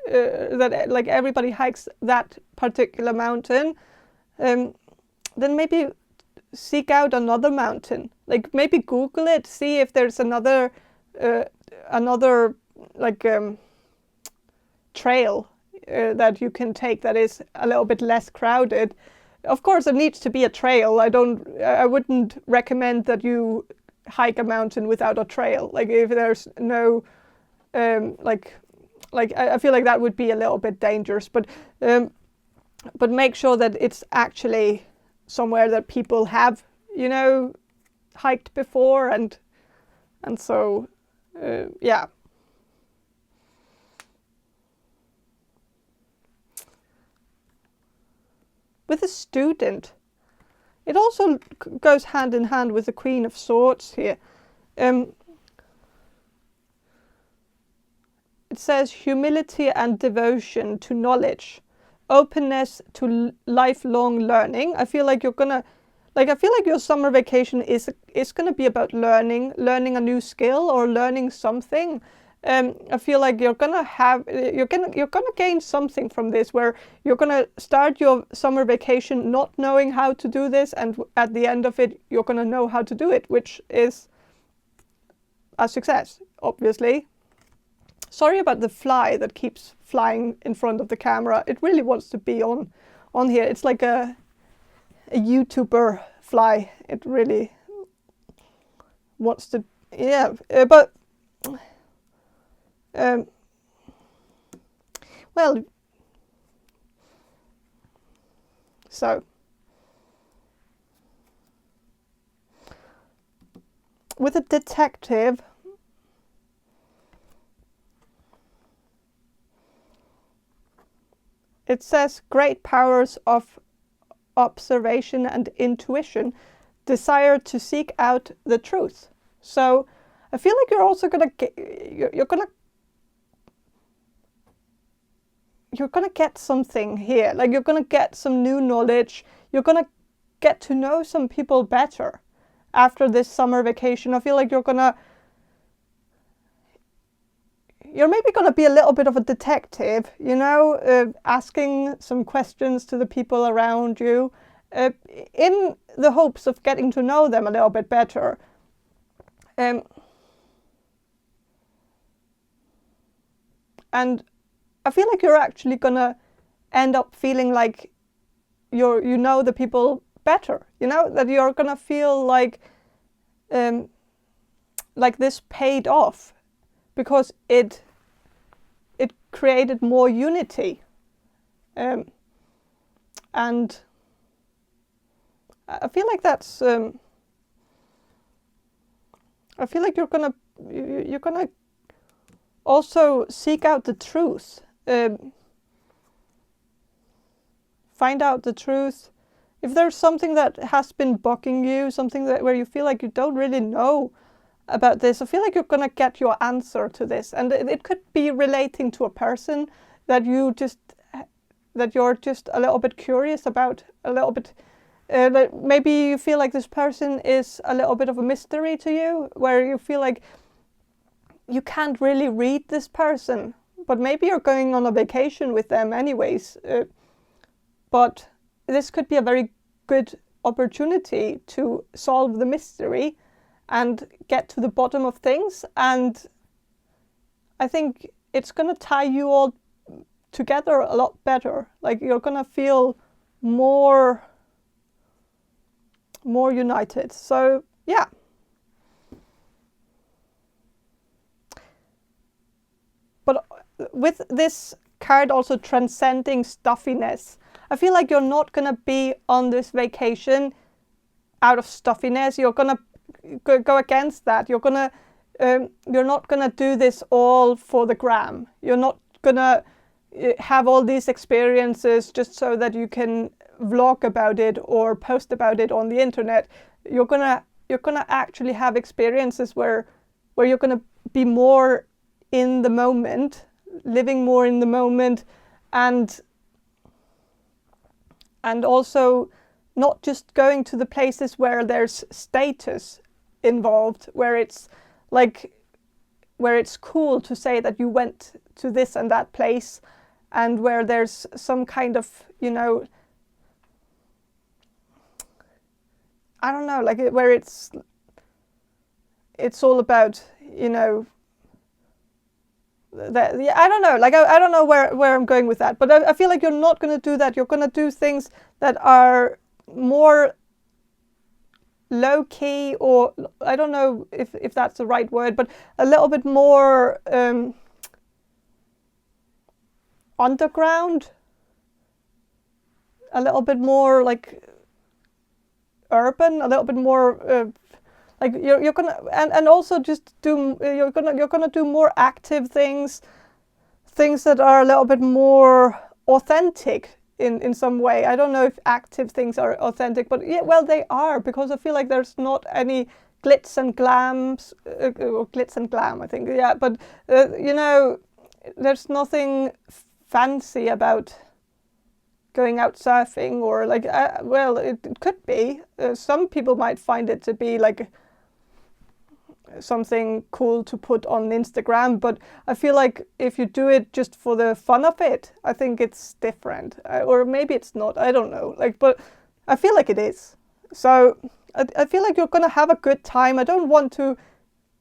everybody hikes that particular mountain, then maybe seek out another mountain. Like maybe Google it, see if there's another trail that you can take that is a little bit less crowded. Of course, it needs to be a trail. I wouldn't recommend that you hike a mountain without a trail. Like if there's no I feel like that would be a little bit dangerous. But make sure that it's actually somewhere that people have, you know, hiked before, and so yeah. With a student, it also goes hand in hand with the Queen of Swords here. It says humility and devotion to knowledge, openness to lifelong learning. I feel like your summer vacation is gonna be about learning a new skill or learning something. I feel like you're gonna gain something from this, where you're gonna start your summer vacation not knowing how to do this, and at the end of it you're gonna know how to do it, which is a success, obviously. Sorry about the fly that keeps flying in front of the camera. It really wants to be on here. It's like a YouTuber fly. It really wants to, yeah. But well, so with a detective, it says great powers of observation and intuition, desire to seek out the truth. So I feel like you're also gonna get something here. Like you're gonna get some new knowledge. You're gonna get to know some people better after this summer vacation. I feel like you're maybe going to be a little bit of a detective, you know, asking some questions to the people around you in the hopes of getting to know them a little bit better. And I feel like you're actually going to end up feeling like you know the people better, you know, that you're going to feel like this paid off, because it created more unity, and I feel like that's. I feel like you're gonna also seek out the truth, find out the truth. If there's something that has been bugging you, something where you feel like you don't really know about this, I feel like you're going to get your answer to this. And it could be relating to a person that you're just a little bit curious about, a little bit. Maybe you feel like this person is a little bit of a mystery to you, where you feel like you can't really read this person, but maybe you're going on a vacation with them anyways. But this could be a very good opportunity to solve the mystery and get to the bottom of things. And I think it's going to tie you all together a lot better. Like you're going to feel more united. So yeah. But with this card also transcending stuffiness, I feel like you're not going to be on this vacation out of stuffiness. You're going to go against that. You're not going to do this all for the gram. You're not going to have all these experiences just so that you can vlog about it or post about it on the internet. You're gonna actually have experiences where you're gonna be more in the moment, living more in the moment, and also not just going to the places where there's status involved, where it's cool to say that you went to this and that place, and where there's some kind of, you know, I don't know, like where it's all about, you know, that, yeah, I don't know, like I don't know where I'm going with that, but I feel like you're not going to do that. You're going to do things that are more low key, or I don't know if that's the right word, but a little bit more underground, a little bit more like urban, a little bit more like you're gonna and also just do you're gonna do more active things that are a little bit more authentic in some way. I don't know if active things are authentic, but yeah, well, they are, because I feel like there's not any glitz and glams, or glitz and glam, I think, yeah, but you know, there's nothing fancy about going out surfing, or like, well, it could be. Some people might find it to be like something cool to put on Instagram, but I feel like if you do it just for the fun of it, I think it's different. Or maybe it's not, I don't know. Like, but I feel like it is. So I feel like you're gonna have a good time. I don't want to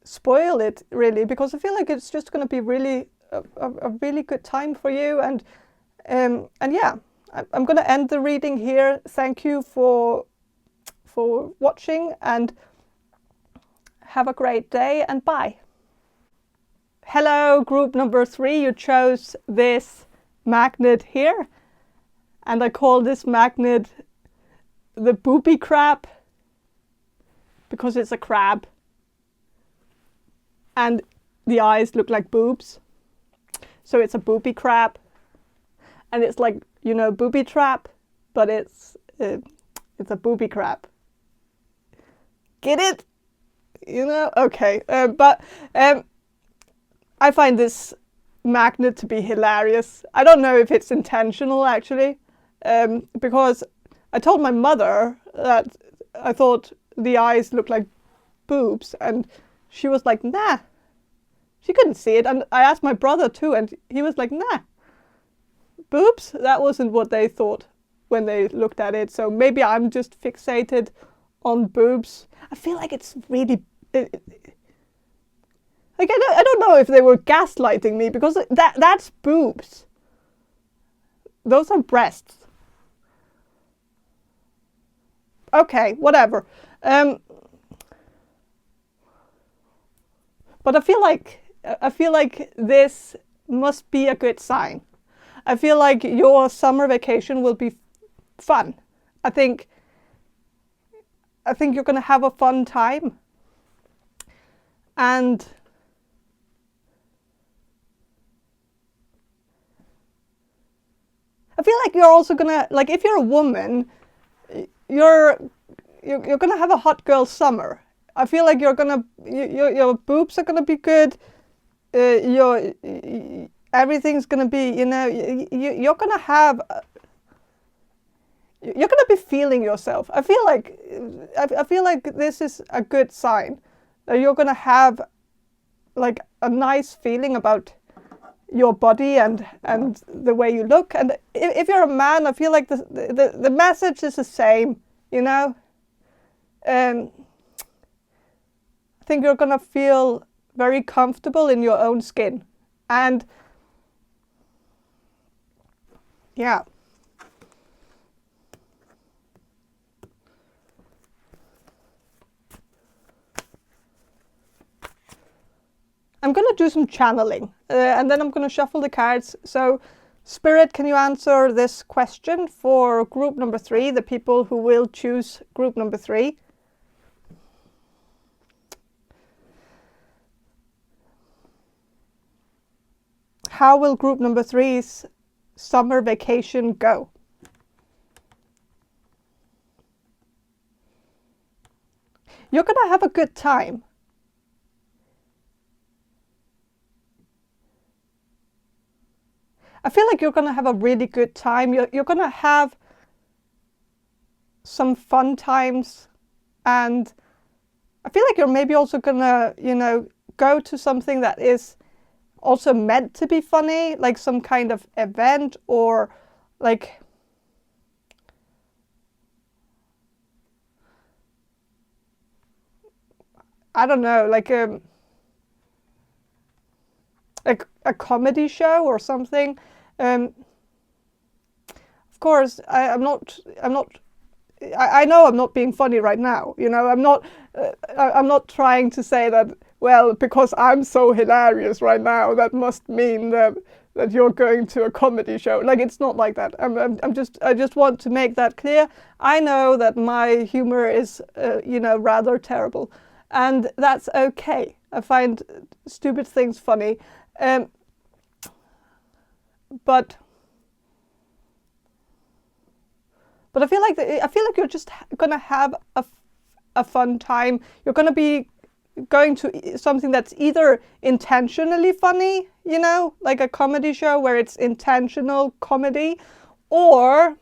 spoil it really, because I feel like it's just gonna be really a really good time for you. And yeah, I'm gonna end the reading here. Thank you for watching, and have a great day, and bye. Hello, group number 3. You chose this magnet here, and I call this magnet the booby crab, because it's a crab and the eyes look like boobs. So it's a booby crab, and it's like, you know, booby trap, but it's a booby crab. Get it? You know? Okay. But I find this magnet to be hilarious. I don't know if it's intentional, actually, because I told my mother that I thought the eyes looked like boobs, and she was like, nah. She couldn't see it. And I asked my brother too, and he was like, nah. Boobs? That wasn't what they thought when they looked at it. So maybe I'm just fixated on boobs. I feel like it's really... like, I don't know if they were gaslighting me, because that's boobs. Those are breasts. Okay, whatever. But I feel like this must be a good sign. I feel like your summer vacation will be fun. I think you're going to have a fun time. And I feel like you're also going to, like, if you're a woman, you're going to have a hot girl summer. I feel like your boobs are going to be good. Everything's going to be, you know, you're going to have... You're going to be feeling yourself. I feel like this is a good sign, that you're going to have like a nice feeling about your body and the way you look. And if you're a man, I feel like the message is the same, you know. I think you're going to feel very comfortable in your own skin. And yeah. I'm going to to do some channeling, and then I'm going to shuffle the cards. So, Spirit, can you answer this question for group number 3, the people who will choose group number 3? How will group number 3's summer vacation go? You're going to have a good time. I feel like you're going to have a really good time. You're going to have some fun times, and I feel like you're maybe also going to, you know, go to something that is also meant to be funny, like some kind of event, or like I don't know, like a comedy show or something. Of course, I know I'm not being funny right now. You know, I'm not trying to say that, well, because I'm so hilarious right now, that must mean that you're going to a comedy show. Like, it's not like that. I just want to make that clear. I know that my humor is, you know, rather terrible, and that's okay. I find stupid things funny. But I feel like you're just gonna have a fun time. You're gonna be going to something that's either intentionally funny, you know, like a comedy show where it's intentional comedy, or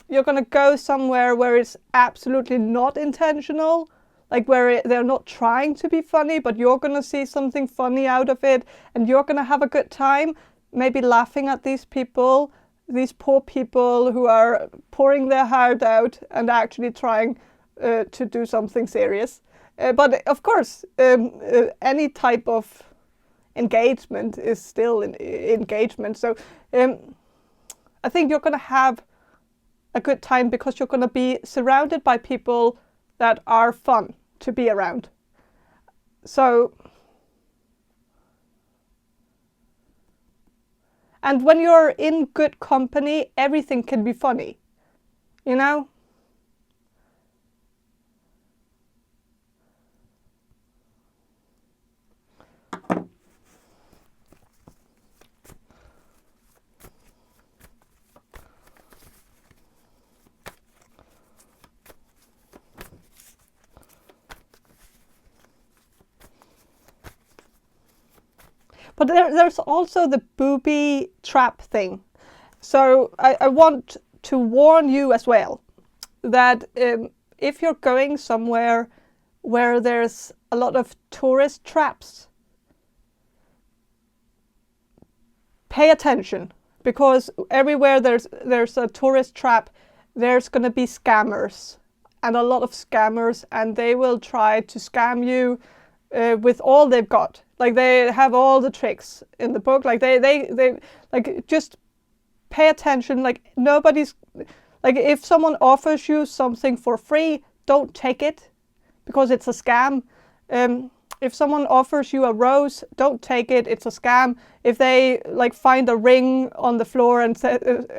you're gonna go somewhere where it's absolutely not intentional, like where they're not trying to be funny, but you're gonna see something funny out of it, and you're gonna have a good time. Maybe laughing at these people, these poor people who are pouring their heart out and actually trying to do something serious. But of course, any type of engagement is still engagement. So I think you're going to have a good time because you're going to be surrounded by people that are fun to be around. So, and when you're in good company, everything can be funny, you know? But there's also the booby trap thing. So I want to warn you as well that if you're going somewhere where there's a lot of tourist traps, pay attention, because everywhere there's a tourist trap, there's going to be scammers, and a lot of scammers, and they will try to scam you with all they've got. Like, they have all the tricks in the book. Like, they like, just pay attention. Like, nobody's, like, if someone offers you something for free, don't take it, because it's a scam. If someone offers you a rose, don't take it, it's a scam. If they like find a ring on the floor and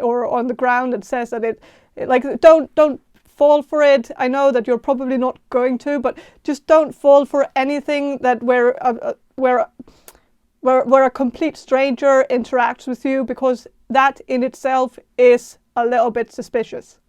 or on the ground and says that it like, don't fall for it. I know that you're probably not going to, but just don't fall for anything that where a complete stranger interacts with you, because that in itself is a little bit suspicious,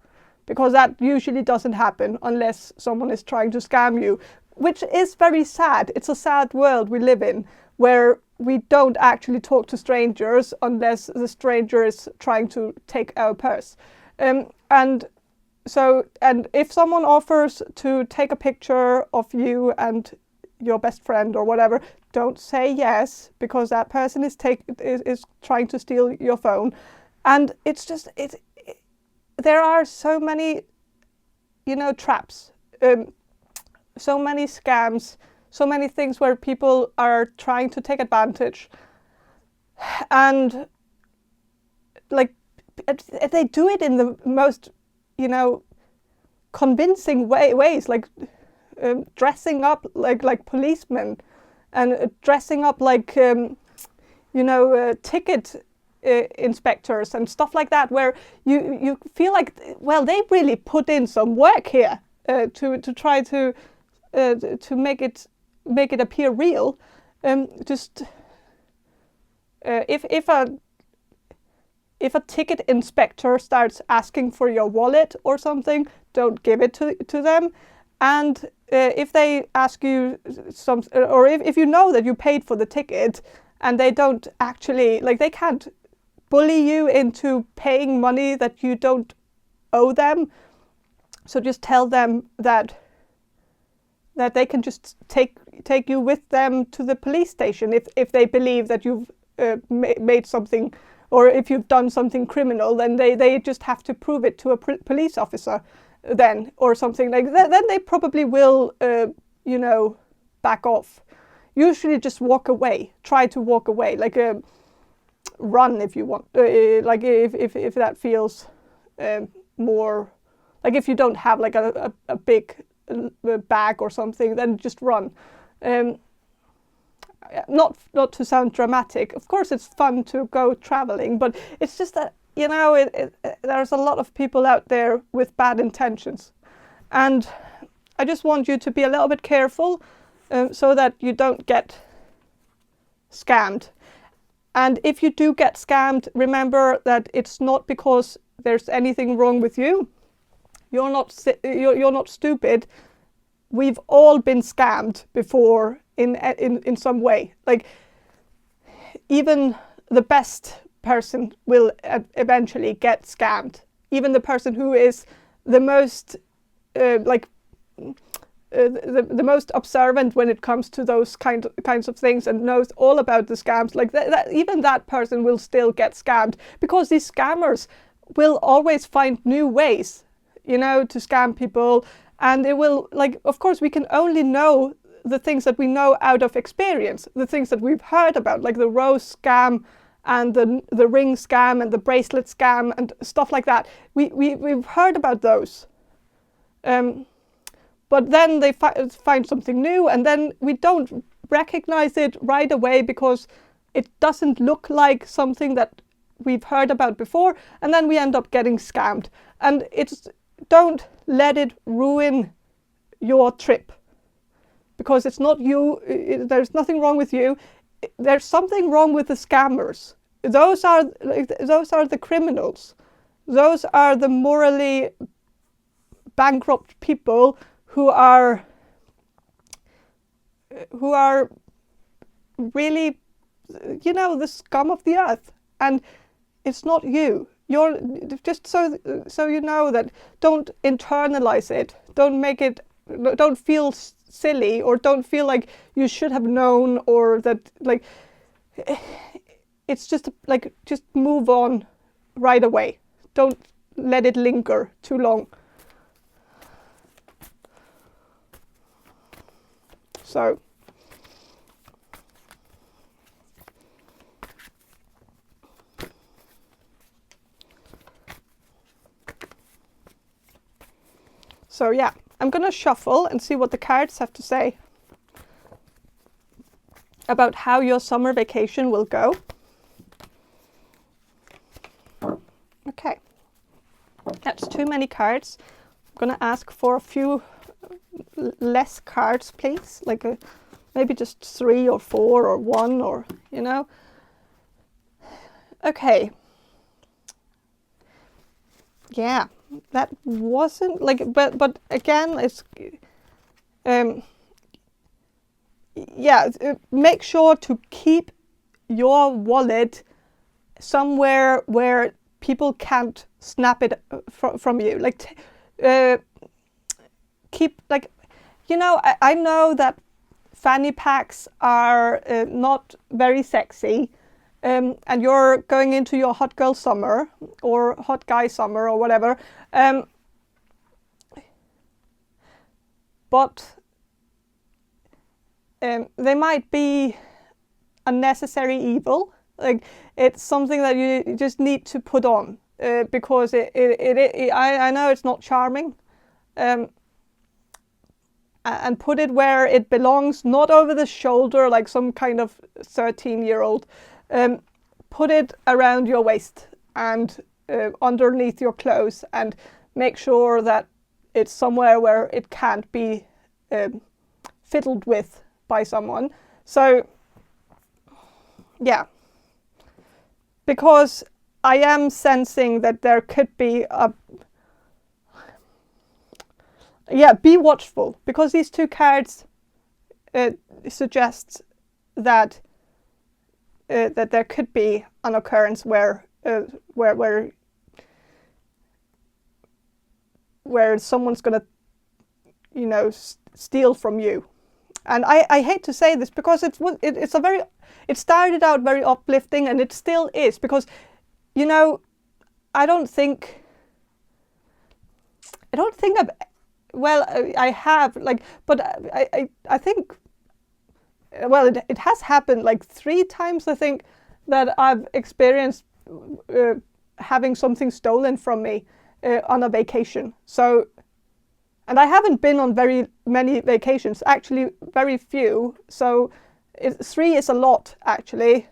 because that usually doesn't happen unless someone is trying to scam you, which is very sad. It's a sad world we live in, where we don't actually talk to strangers unless the stranger is trying to take our purse. And if someone offers to take a picture of you and your best friend or whatever, don't say yes, because that person is trying to steal your phone. And it's just, there are so many, traps, so many scams, so many things where people are trying to take advantage. And like, they do it in the most, convincing ways, like dressing up like policemen and dressing up like, ticket inspectors and stuff like that, where you feel like, well, they really put in some work here to try to make it appear real. If a ticket inspector starts asking for your wallet or something, don't give it to them. And if they ask you or if you know that you paid for the ticket and they don't actually, like, they can't bully you into paying money that you don't owe them. So just tell them that they can just take you with them to the police station if they believe that you've made something, or if you've done something criminal, then they just have to prove it to a police officer then, or something like that. Then they probably will, back off. Usually just walk away. Try to walk away, like run if you want. Like if that feels more, like if you don't have like a big bag or something, then just run. Not to sound dramatic. Of course, it's fun to go traveling, but it's just that, there's a lot of people out there with bad intentions. And I just want you to be a little bit careful so that you don't get scammed. And if you do get scammed, remember that it's not because there's anything wrong with you. You're not stupid. We've all been scammed before in some way. Like, even the best person will eventually get scammed. Even the person who is the most the most observant when it comes to those kinds of things and knows all about the scams, like that even that person will still get scammed, because these scammers will always find new ways, to scam people. And it will, like, of course, we can only know the things that we know out of experience, the things that we've heard about, like the rose scam and the ring scam and the bracelet scam and stuff like that. We've heard about those. But then they find something new, and then we don't recognize it right away because it doesn't look like something that we've heard about before, and then we end up getting scammed. And don't let it ruin your trip, because it's not you. There's nothing wrong with you. There's something wrong with the scammers. Those are the criminals. Those are the morally bankrupt people who are really, the scum of the earth. And it's not you. You're just so you know that. Don't internalize it. Don't feel silly, or don't feel like you should have known, or that, like, it's just like, just move on right away. Don't let it linger too long. So yeah, I'm gonna shuffle and see what the cards have to say about how your summer vacation will go. Okay, that's too many cards. I'm gonna ask for a few less cards, please, like maybe just 3 or 4 or 1, or Okay. Yeah, that wasn't like, but again, it's make sure to keep your wallet somewhere where people can't snap it from you. Like, keep, like, I know that fanny packs are not very sexy, and you're going into your hot girl summer or hot guy summer or whatever, but they might be a necessary evil. Like, it's something that you just need to put on because I know it's not charming, and put it where it belongs, not over the shoulder like some kind of 13-year-old. Put it around your waist and underneath your clothes, and make sure that it's somewhere where it can't be fiddled with by someone. So yeah, because I am sensing that there could be a be watchful, because these two cards suggest that that there could be an occurrence where someone's gonna, you know, steal from you. And I hate to say this, because it started out very uplifting, and it still is, because, you know, I don't think I have, like, but I think, well, it has happened like 3 times, I think, that I've experienced having something stolen from me on a vacation. So, and I haven't been on very many vacations, actually very few. So 3 is a lot, actually.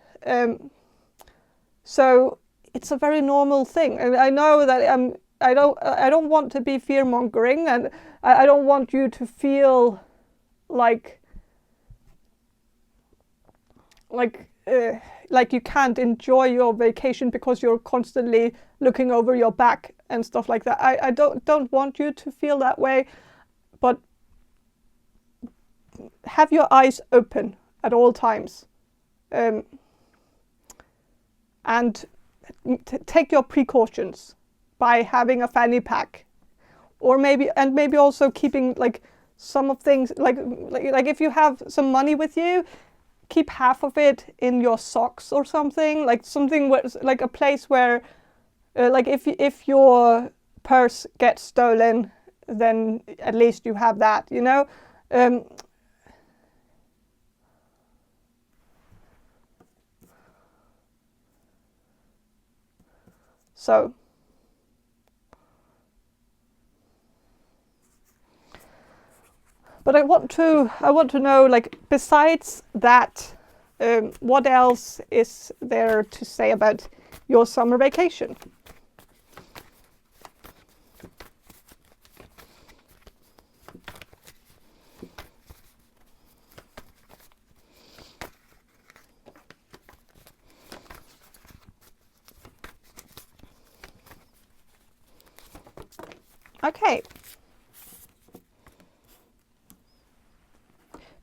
So it's a very normal thing, and I know that I don't want to be fear-mongering, and I don't want you to feel like you can't enjoy your vacation because you're constantly looking over your back and stuff like that. I don't want you to feel that way, but have your eyes open at all times, and take your precautions by having a fanny pack, or maybe also keeping like some of things, like if you have some money with you, keep half of it in your socks or something, like something where, like a place where like if your purse gets stolen, then at least you have that, you know. So but I want to know, like, besides that, what else is there to say about your summer vacation? Okay.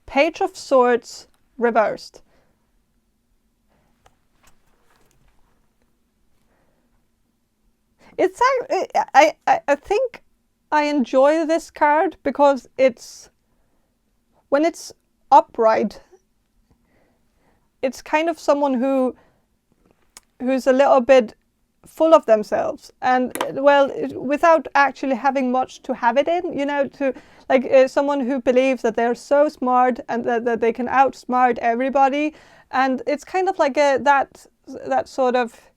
Page of Swords reversed. It's I think I enjoy this card because when it's upright, it's kind of someone who's a little bit full of themselves, and well, without actually having much to have it in, you know, to like someone who believes that they're so smart and that they can outsmart everybody, and it's kind of like that sort of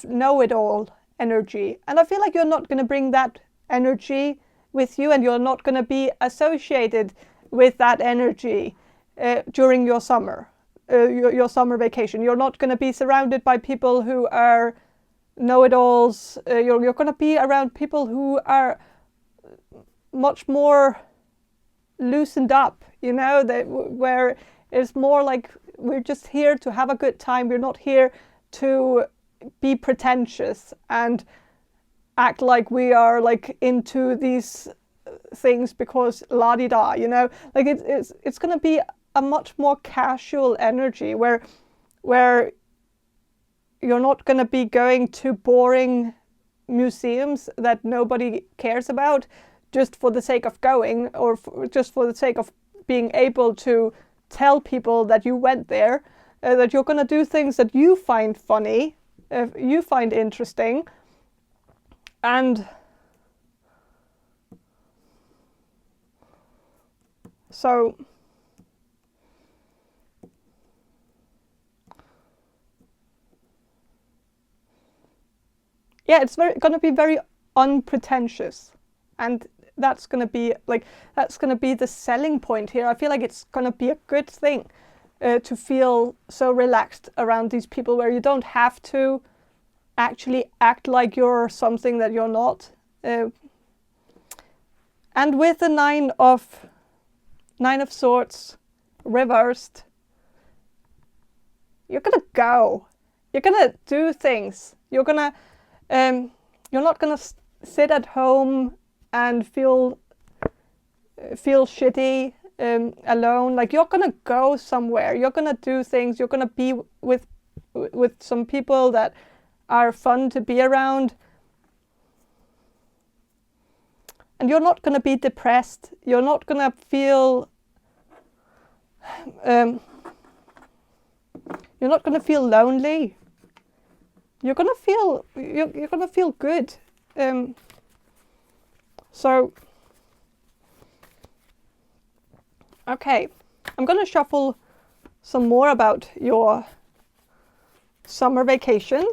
know-it-all energy. And I feel like you're not going to bring that energy with you, and you're not going to be associated with that energy during your summer. Your summer vacation. You're not going to be surrounded by people who are know-it-alls. You're going to be around people who are much more loosened up, you know, where it's more like we're just here to have a good time. We're not here to be pretentious and act like we are like into these things because la-di-da, you know, like it's going to be a much more casual energy where you're not going to be going to boring museums that nobody cares about just for the sake of going, or just for the sake of being able to tell people that you went there. That you're going to do things that you find funny, you find interesting, and so yeah, it's going to be very unpretentious. and that's going to be the selling point here. I feel like it's going to be a good thing to feel so relaxed around these people, where you don't have to actually act like you're something that you're not. And with the Nine of Swords reversed, you're gonna go. You're gonna do things. You're gonna, you're not gonna sit at home and feel shitty alone. Like, you're gonna go somewhere. You're gonna do things. You're gonna be with some people that are fun to be around. And you're not gonna be depressed. You're not gonna feel. You're not gonna feel lonely. You're gonna feel. You're gonna feel good. So. Okay, I'm gonna shuffle some more about your summer vacation.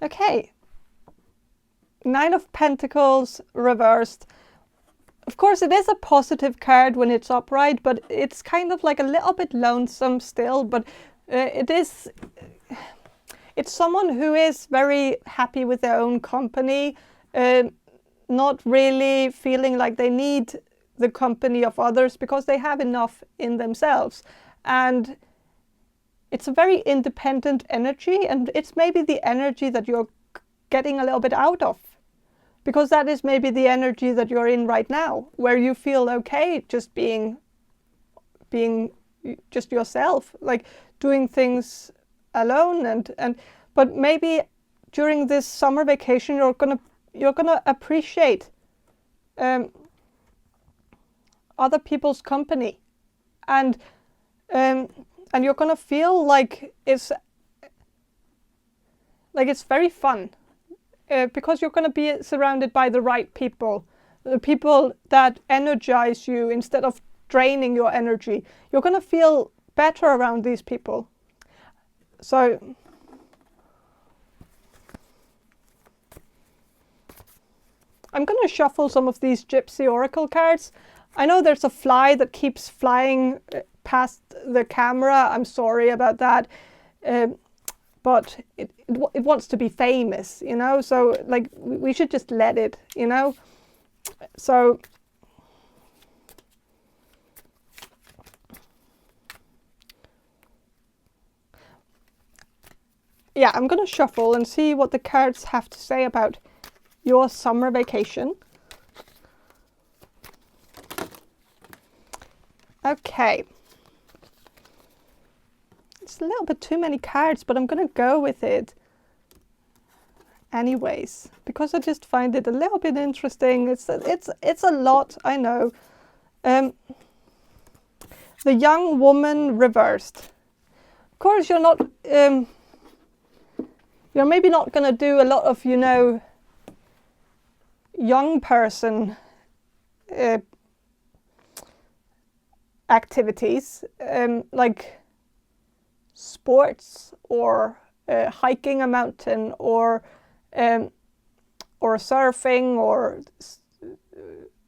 Okay, Nine of Pentacles reversed. Of course, it is a positive card when it's upright, but it's kind of like a little bit lonesome still. But it's someone who is very happy with their own company, not really feeling like they need the company of others because they have enough in themselves. And it's a very independent energy, and it's maybe the energy that you're getting a little bit out of, because that is maybe the energy that you're in right now, where you feel okay just being just yourself, like doing things alone. But maybe during this summer vacation you're gonna appreciate other people's company, and you're gonna feel like it's very fun, because you're gonna be surrounded by the right people, the people that energize you instead of draining your energy. You're gonna feel better around these people. So I'm going to shuffle some of these Gypsy Oracle cards. I know there's a fly that keeps flying past the camera. I'm sorry about that. But it wants to be famous, you know? So, like, we should just let it, you know? So yeah, I'm going to shuffle and see what the cards have to say about your summer vacation. Okay. It's a little bit too many cards, but I'm going to go with it anyways, because I just find it a little bit interesting. It's a lot, I know. The young woman reversed. Of course, you're not. You're maybe not going to do a lot of, you know, young person activities, like sports or hiking a mountain or surfing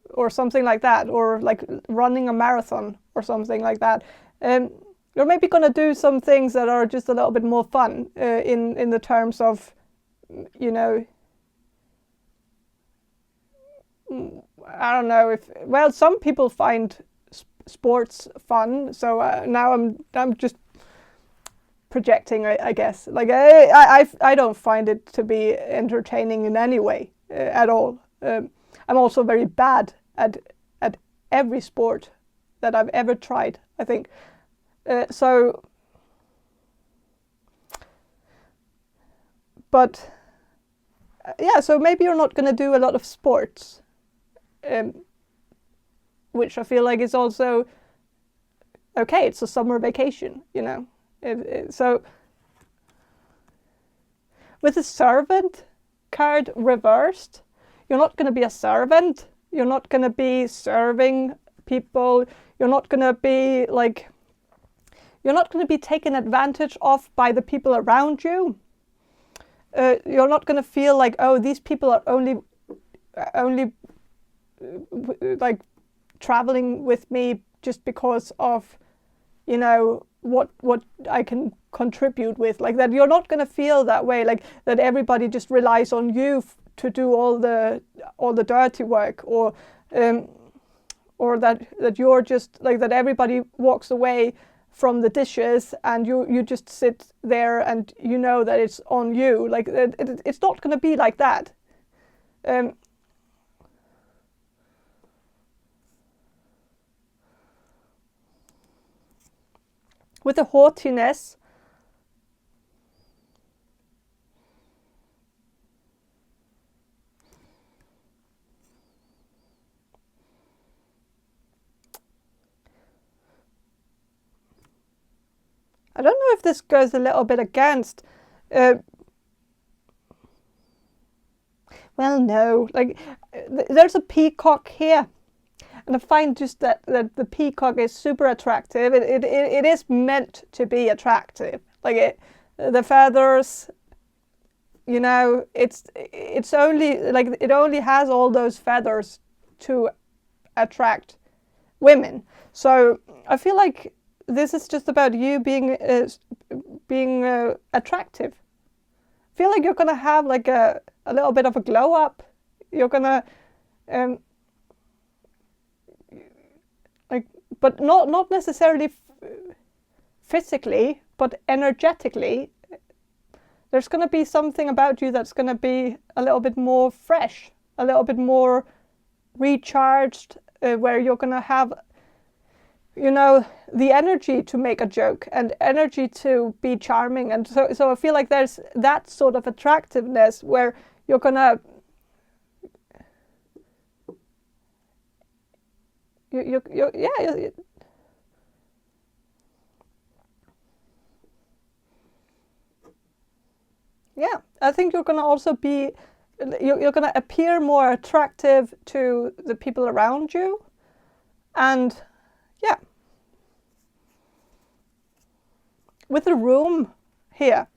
or something like that, or like running a marathon or something like that. You're maybe going to do some things that are just a little bit more fun in the terms of, you know, I don't know if, well, some people find sports fun, so now I'm just projecting, I guess. Like I don't find it to be entertaining in any way at all. I'm also very bad at every sport that I've ever tried, I think. But yeah, so maybe you're not going to do a lot of sports, which I feel like is also okay. It's a summer vacation, you know. So with the servant card reversed, you're not going to be a servant. You're not going to be serving people. You're not going to be like, you're not going to be taken advantage of by the people around you. You're not going to feel like, oh, these people are only like traveling with me just because of, you know, what I can contribute with, like that. You're not going to feel that way, like that everybody just relies on you to do all the dirty work, or that you're just like that everybody walks away from the dishes and you just sit there and you know that it's on you. Like it's not going to be like that. With the haughtiness, I don't know if this goes a little bit against. Well, no, like there's a peacock here. And I find just that the peacock is super attractive. It is meant to be attractive. Like the feathers, you know, it's only like it only has all those feathers to attract women. So I feel like this is just about you being attractive. I feel like you're gonna have like a little bit of a glow up. You're gonna but not necessarily physically, but energetically. There's going to be something about you that's going to be a little bit more fresh, a little bit more recharged, where you're going to have, you know, the energy to make a joke and energy to be charming. And so I feel like there's that sort of attractiveness where you're going to yeah, I think you're going to also be, you're going to appear more attractive to the people around you. And yeah, with the room here,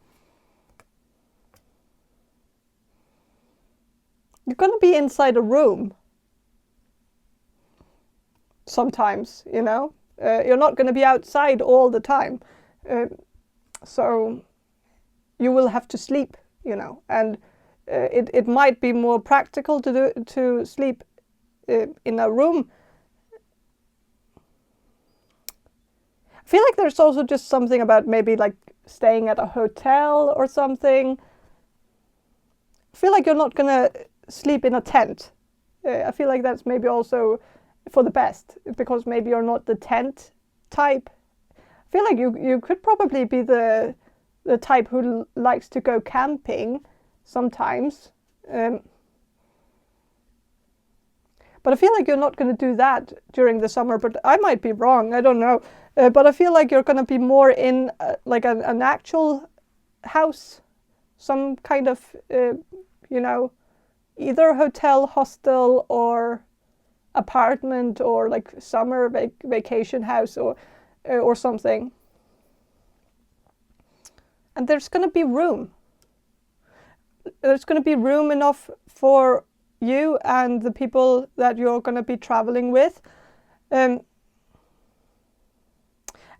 you're going to be inside a room. Sometimes, you know, you're not going to be outside all the time, so you will have to sleep, you know, and it might be more practical to sleep in a room. I feel like there's also just something about maybe like staying at a hotel or something. I feel like you're not going to sleep in a tent. I feel like that's maybe also for the best, because maybe you're not the tent type. I feel like you could probably be the type who likes to go camping sometimes. But I feel like you're not going to do that during the summer, but I might be wrong, I don't know. But I feel like you're going to be more in like an actual house, some kind of, you know, either hotel, hostel, or apartment, or like summer vacation house, or something. And there's going to be room. There's going to be room enough for you and the people that you're going to be traveling with. And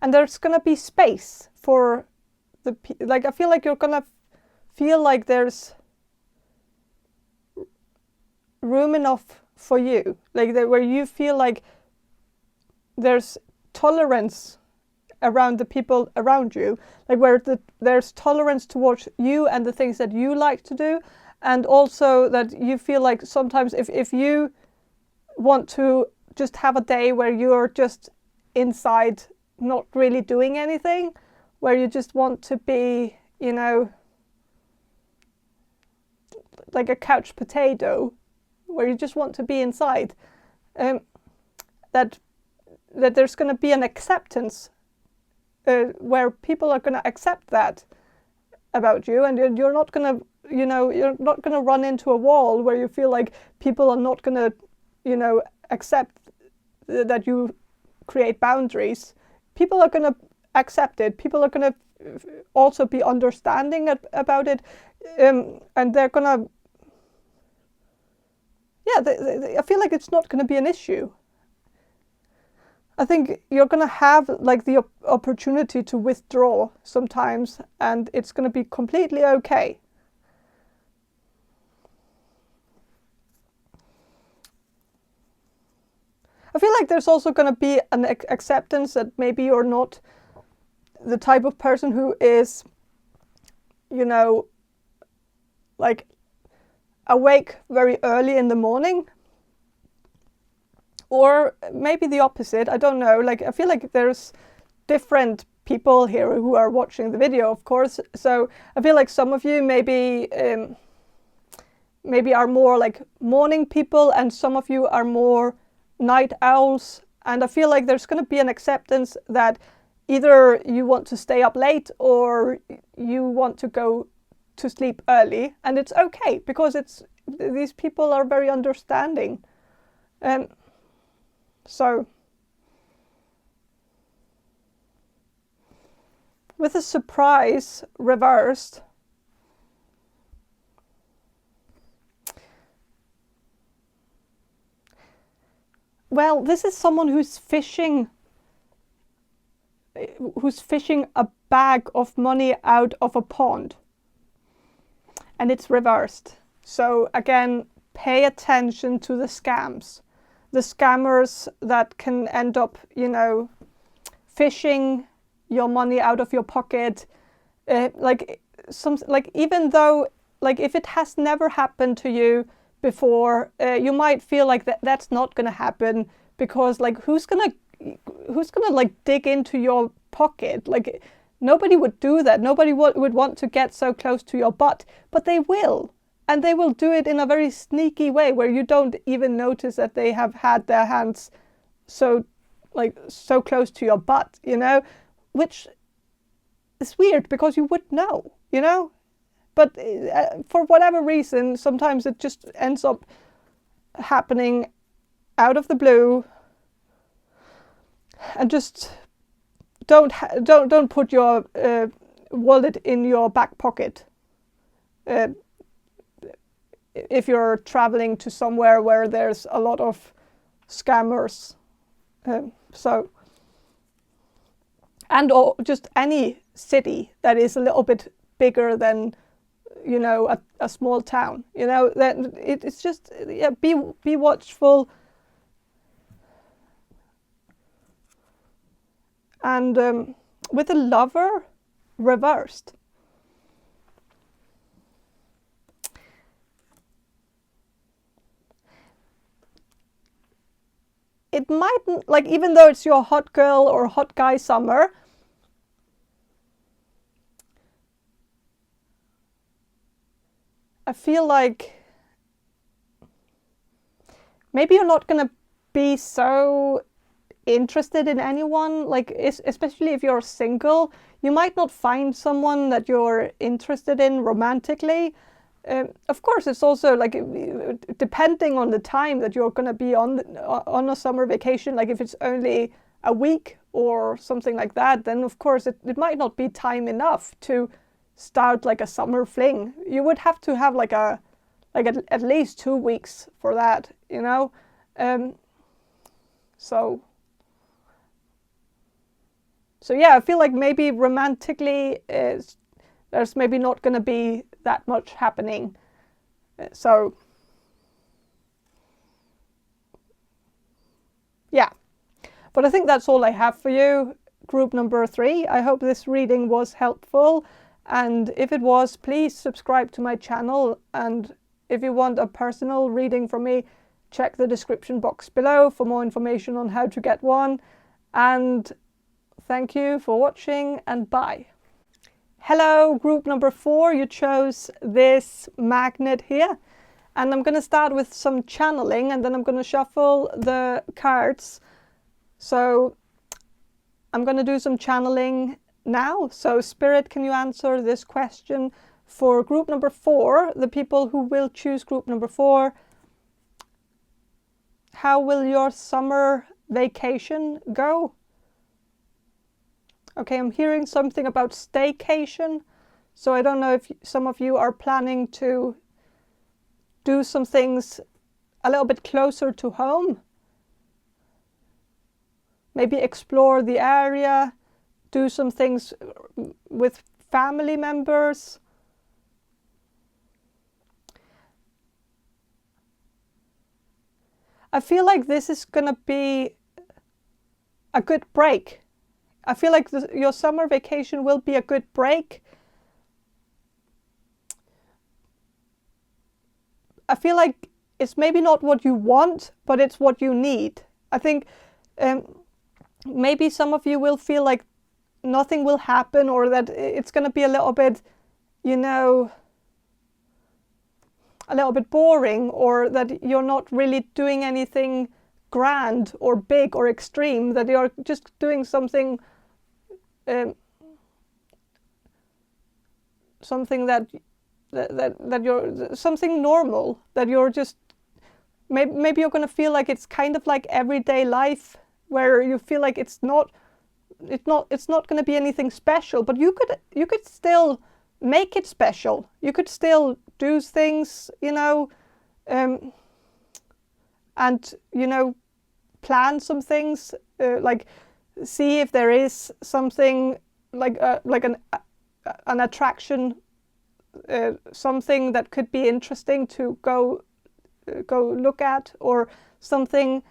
there's going to be space for like, I feel like you're going to feel like there's room enough for you, like where you feel like there's tolerance around the people around you, like where there's tolerance towards you and the things that you like to do, and also that you feel like sometimes if you want to just have a day where you're just inside not really doing anything, where you just want to be, you know, like a couch potato, where you just want to be inside, that there's going to be an acceptance where people are going to accept that about you, and you're not going to, you know, you're not going to run into a wall where you feel like people are not going to, you know, accept that you create boundaries. People are going to accept it. People are going to also be understanding about it, and they're going to, I feel like it's not going to be an issue. I think you're going to have like the opportunity to withdraw sometimes, and it's going to be completely okay. I feel like there's also going to be an acceptance that maybe you're not the type of person who is, you know, like awake very early in the morning. Or maybe the opposite, I don't know. Like, I feel like there's different people here who are watching the video, of course. So I feel like some of you maybe are more like morning people, and some of you are more night owls. And I feel like there's going to be an acceptance that either you want to stay up late or you want to go to sleep early, and it's okay because these people are very understanding. So with a surprise reversed, well, this is someone who's fishing a bag of money out of a pond, and it's reversed. So again, pay attention to the scams. The scammers that can end up, you know, fishing your money out of your pocket. Even though, like, if it has never happened to you before, you might feel like that's not going to happen, because like who's gonna like dig into your pocket? Like, nobody would do that. Nobody would want to get so close to your butt, but they will. And they will do it in a very sneaky way where you don't even notice that they have had their hands so close to your butt, you know, which is weird because you would know, you know. But for whatever reason, sometimes it just ends up happening out of the blue. And just don't put your wallet in your back pocket. If you're traveling to somewhere where there's a lot of scammers. Or just any city that is a little bit bigger than, you know, a small town, you know, that it's just, be watchful. And with a lover reversed, it mightn't, like, even though it's your hot girl or hot guy summer, I feel like maybe you're not going to be so interested in anyone, like especially if you're single. You might not find someone that you're interested in romantically. Of course, it's also like depending on the time that you're going to be on a summer vacation. Like if it's only a week or something like that, then of course it might not be time enough to start like a summer fling. You would have to have like at least 2 weeks for that, you know. So yeah, I feel like maybe romantically there's maybe not going to be that much happening. So yeah, but I think that's all I have for you, group number 3. I hope this reading was helpful, and if it was, please subscribe to my channel, and if you want a personal reading from me, check the description box below for more information on how to get one. And thank you for watching, and bye. Hello, group number 4. You chose this magnet here, and I'm going to start with some channeling, and then I'm going to shuffle the cards. So I'm going to do some channeling now. So Spirit, can you answer this question for group number 4, the people who will choose group number 4? How will your summer vacation go? Okay, I'm hearing something about staycation. So I don't know if some of you are planning to do some things a little bit closer to home. Maybe explore the area, do some things with family members. I feel like this is going to be a good break. I feel like your summer vacation will be a good break. I feel like it's maybe not what you want, but it's what you need. I think maybe some of you will feel like nothing will happen, or that it's going to be a little bit, you know, a little bit boring, or that you're not really doing anything grand or big or extreme, that you're just doing something something that you're something normal, that you're just maybe you're going to feel like it's kind of like everyday life, where you feel like it's not going to be anything special, but you could still make it special. You could still do things, you know, and you know, plan some things, like see if there is something like an attraction, something that could be interesting to go look at, or something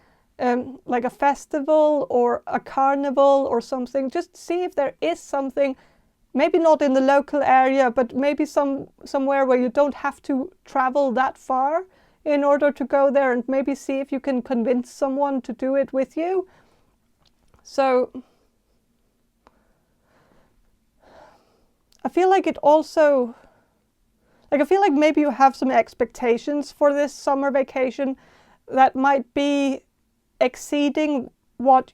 like a festival or a carnival or something. Just see if there is something, maybe not in the local area, but maybe somewhere where you don't have to travel that far in order to go there, and maybe see if you can convince someone to do it with you. So I feel like it also, like I feel like maybe you have some expectations for this summer vacation that might be exceeding what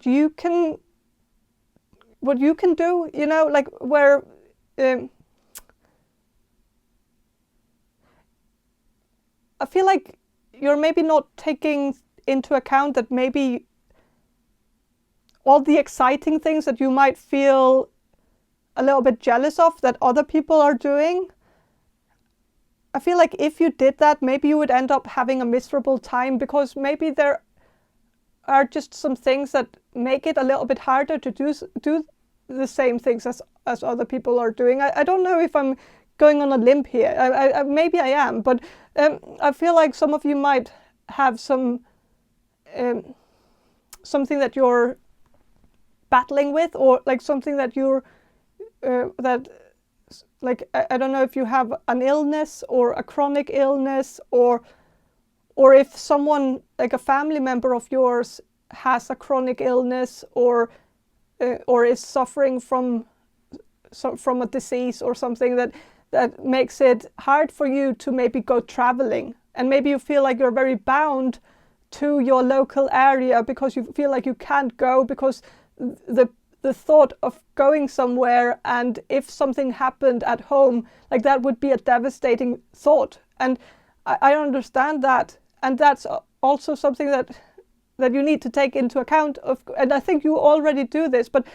you can do, you know, like where I feel like you're maybe not taking into account that maybe all the exciting things that you might feel a little bit jealous of that other people are doing. I feel like if you did that, maybe you would end up having a miserable time, because maybe there are just some things that make it a little bit harder to do the same things as other people are doing. I don't know if I'm going on a limb here. I maybe I am, but I feel like some of you might have some something that you're battling with, or like something that you're like I don't know if you have an illness or a chronic illness, or if someone, like a family member of yours, has a chronic illness, or is suffering from a disease or something that makes it hard for you to maybe go traveling, and maybe you feel like you're very bound to your local area because you feel like you can't go, because the thought of going somewhere, and if something happened at home, like that would be a devastating thought. And I understand that, and that's also something that you need to take into account of, and I think you already do this, but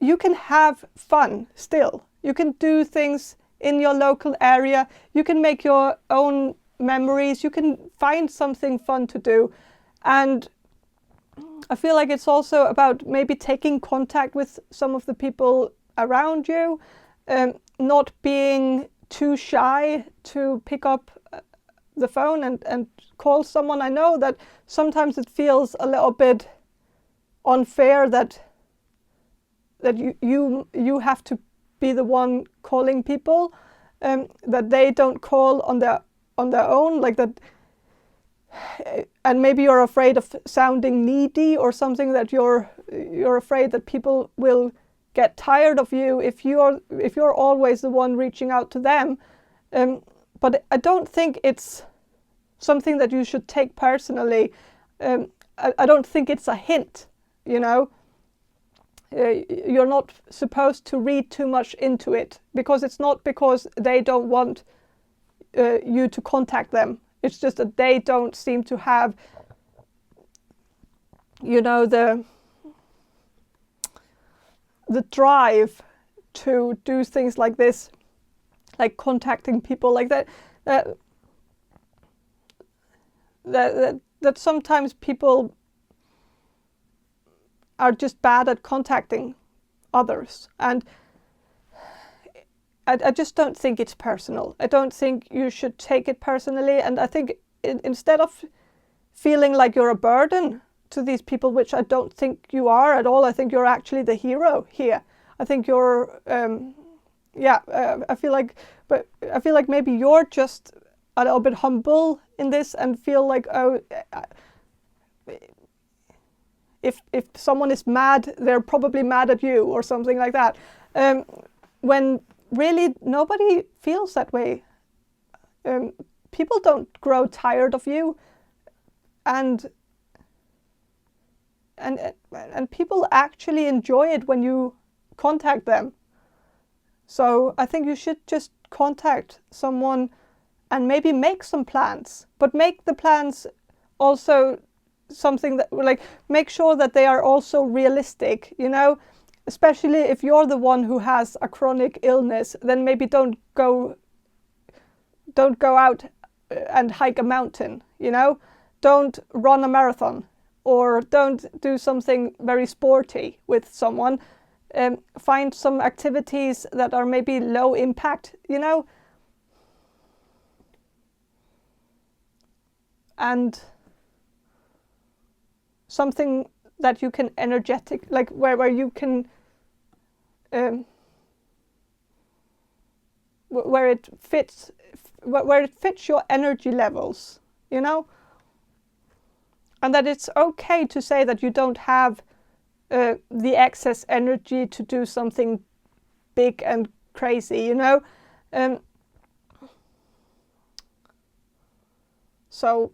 you can have fun still. You can do things in your local area. You can make your own memories. You can find something fun to do. And I feel like it's also about maybe taking contact with some of the people around you, not being too shy to pick up the phone and call someone. I know that sometimes it feels a little bit unfair that you have to be the one calling people, that they don't call on their own, like that. And maybe you're afraid of sounding needy or something, that you're afraid that people will get tired of you if you're always the one reaching out to them. But I don't think it's something that you should take personally. I don't think it's a hint, you know. You're not supposed to read too much into it, because it's not because they don't want you to contact them. It's just that they don't seem to have you know, the drive to do things like this, like contacting people like that, that sometimes people are just bad at contacting others. And I just don't think it's personal. I don't think you should take it personally. And I think instead of feeling like you're a burden to these people, which I don't think you are at all, I think you're actually the hero here. I think you're, I feel like maybe you're just a little bit humble in this and feel like, oh, if someone is mad, they're probably mad at you or something like that. When really nobody feels that way. People don't grow tired of you, and people actually enjoy it when you contact them. So I think you should just contact someone and maybe make some plans, but make the plans also something that, like, make sure that they are also realistic, you know, especially if you're the one who has a chronic illness, then maybe don't go out and hike a mountain, you know, don't run a marathon, or don't do something very sporty with someone. Find some activities that are maybe low impact, you know, and something that you can energetic, like where you can, where it fits your energy levels, you know, and that it's okay to say that you don't have the excess energy to do something big and crazy, you know. So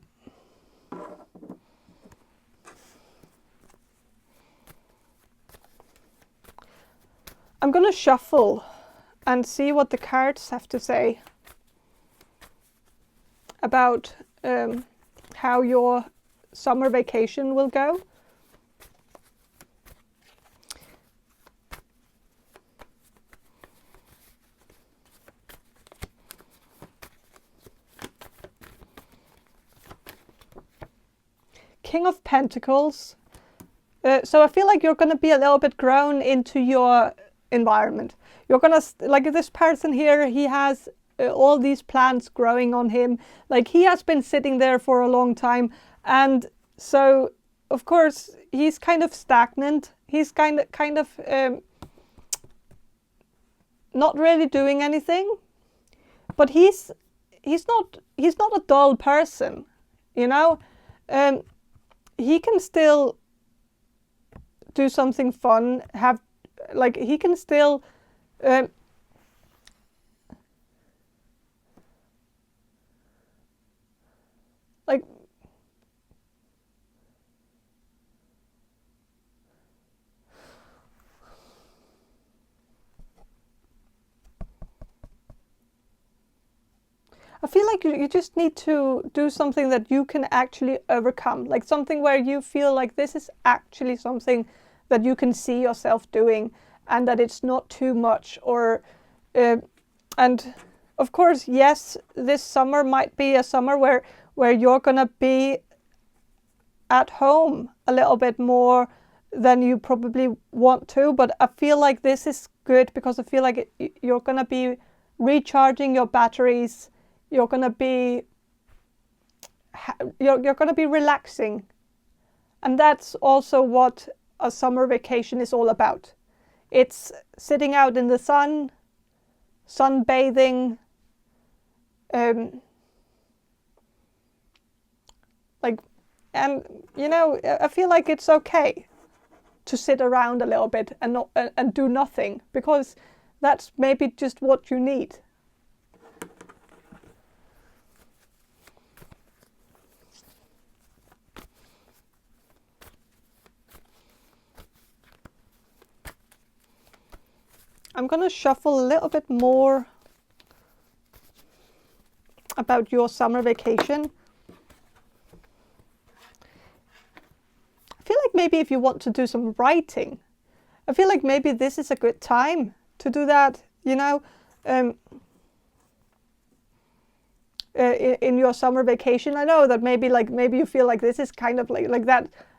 I'm gonna shuffle and see what the cards have to say about how your summer vacation will go. King of Pentacles. So I feel like you're going to be a little bit grown into your environment. You're going to, like this person here, he has all these plants growing on him. Like he has been sitting there for a long time. And so, of course, he's kind of stagnant. He's kind of not really doing anything. But he's not a dull person, you know. He can still do something fun, he can still I feel like you just need to do something that you can actually overcome, like something where you feel like this is actually something that you can see yourself doing, and that it's not too much. Or and of course, yes, this summer might be a summer where you're gonna be at home a little bit more than you probably want to, but I feel like this is good because I feel like you're gonna be recharging your batteries. You're gonna be relaxing, and that's also what a summer vacation is all about. It's sitting out in the sun, sunbathing, and you know, I feel like it's okay to sit around a little bit and do nothing, because that's maybe just what you need. I'm going to shuffle a little bit more about your summer vacation. I feel like maybe if you want to do some writing, I feel like maybe this is a good time to do that, you know, in your summer vacation. I know that maybe you feel like this is kind of like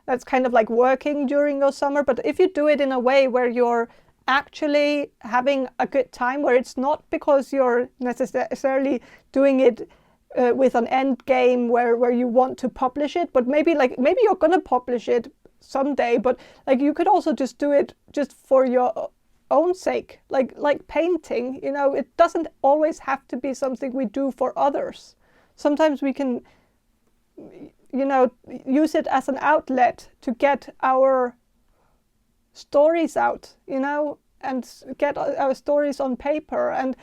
that's kind of like working during your summer, but if you do it in a way where you're actually having a good time, where it's not because you're necessarily doing it with an end game where you want to publish it, but maybe you're gonna publish it someday, but like you could also just do it just for your own sake, like painting, you know. It doesn't always have to be something we do for others. Sometimes we can, you know, use it as an outlet to get our stories out, you know, and get our stories on paper, and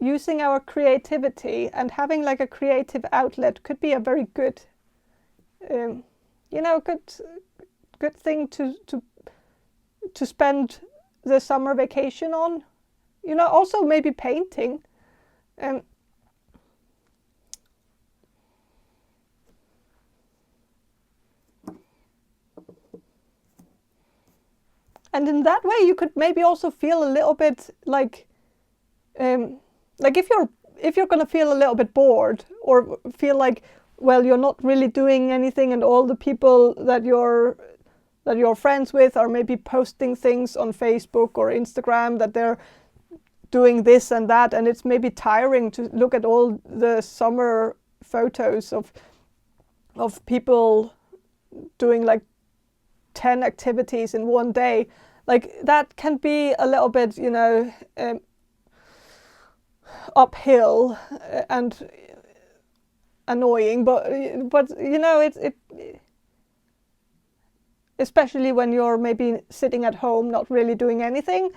using our creativity and having like a creative outlet could be a very good, you know, good thing to spend the summer vacation on. You know, also maybe painting. And in that way, you could maybe also feel a little bit like if you're gonna feel a little bit bored, or feel like, well, you're not really doing anything, and all the people that you're friends with are maybe posting things on Facebook or Instagram that they're doing this and that, and it's maybe tiring to look at all the summer photos of people doing like 10 activities in one day. Like that can be a little bit, you know, uphill and annoying, but you know, it especially when you're maybe sitting at home not really doing anything.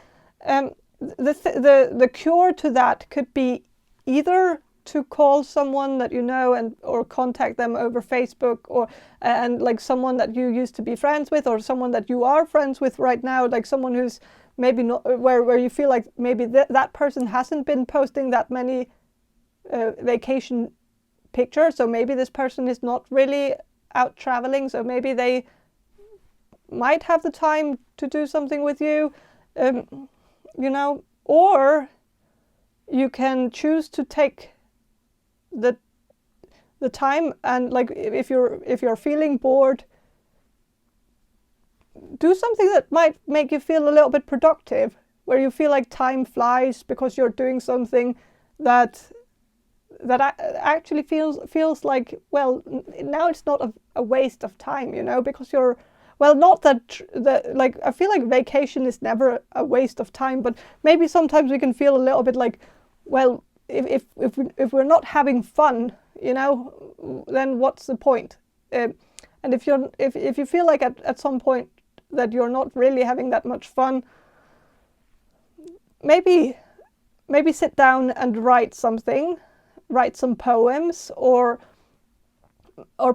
The cure to that could be either to call someone that you know or contact them over Facebook, or and like someone that you used to be friends with, or someone that you are friends with right now, like someone who's maybe not, where you feel like maybe that person hasn't been posting that many vacation pictures, so maybe this person is not really out traveling, so maybe they might have the time to do something with you, you know. Or you can choose to take the time, and like if you're feeling bored, do something that might make you feel a little bit productive, where you feel like time flies because you're doing something that actually feels like, well, now it's not a waste of time, you know, because you're, well, not that like, I feel like vacation is never a waste of time, but maybe sometimes we can feel a little bit like, well, if we're not having fun, you know, then what's the point? And if you feel like at some point that you're not really having that much fun, maybe sit down and write some poems, or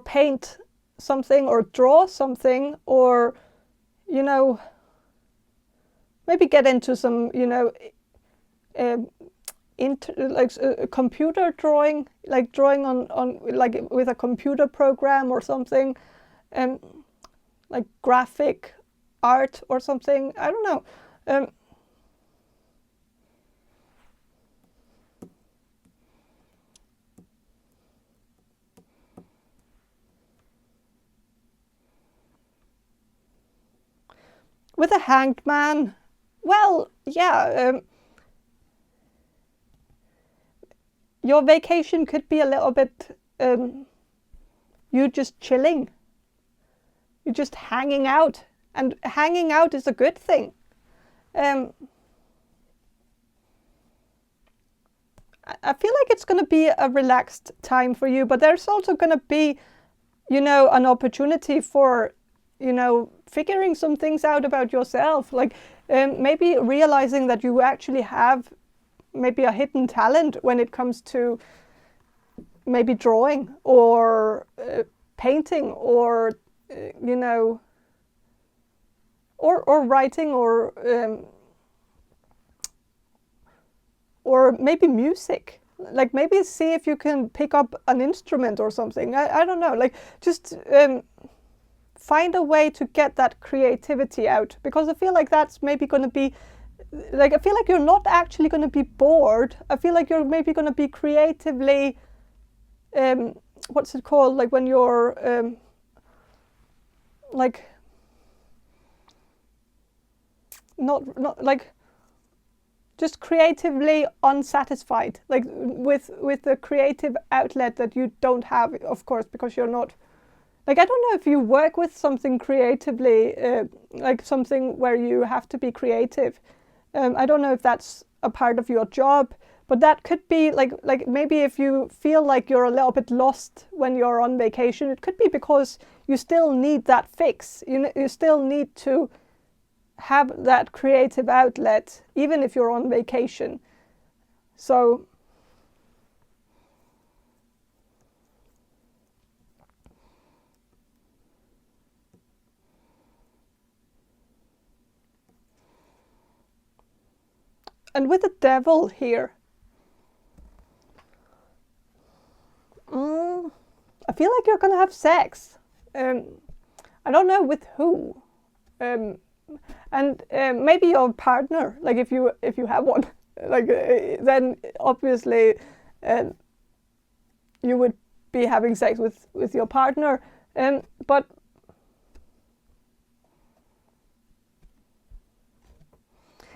paint something, or draw something, or, you know, maybe get into some, you know, computer drawing, like drawing on like with a computer program or something, like graphic art or something. I don't know. With a hanged man, well, yeah, your vacation could be a little bit you just chilling, you just hanging out, and hanging out is a good thing. I feel like it's going to be a relaxed time for you, but there's also going to be, you know, an opportunity for, you know, figuring some things out about yourself, like maybe realizing that you actually have maybe a hidden talent when it comes to maybe drawing, or painting, or you know, or writing, or maybe music. like maybe see if you can pick up an instrument or something. I don't know, like just find a way to get that creativity out, because I feel like that's maybe going to be, like I feel like you're not actually going to be bored. I feel like you're maybe going to be creatively, what's it called, like when you're like not like just creatively unsatisfied, like with the creative outlet that you don't have, of course, because you're not, like, I don't know if you work with something creatively, like something where you have to be creative. I don't know if that's a part of your job, but that could be like maybe if you feel like you're a little bit lost when you're on vacation, it could be because you still need that fix. You still need to have that creative outlet, even if you're on vacation. So and with the devil here, I feel like you're gonna have sex. I don't know with who. And maybe your partner, like if you have one, like then obviously you would be having sex with your partner. But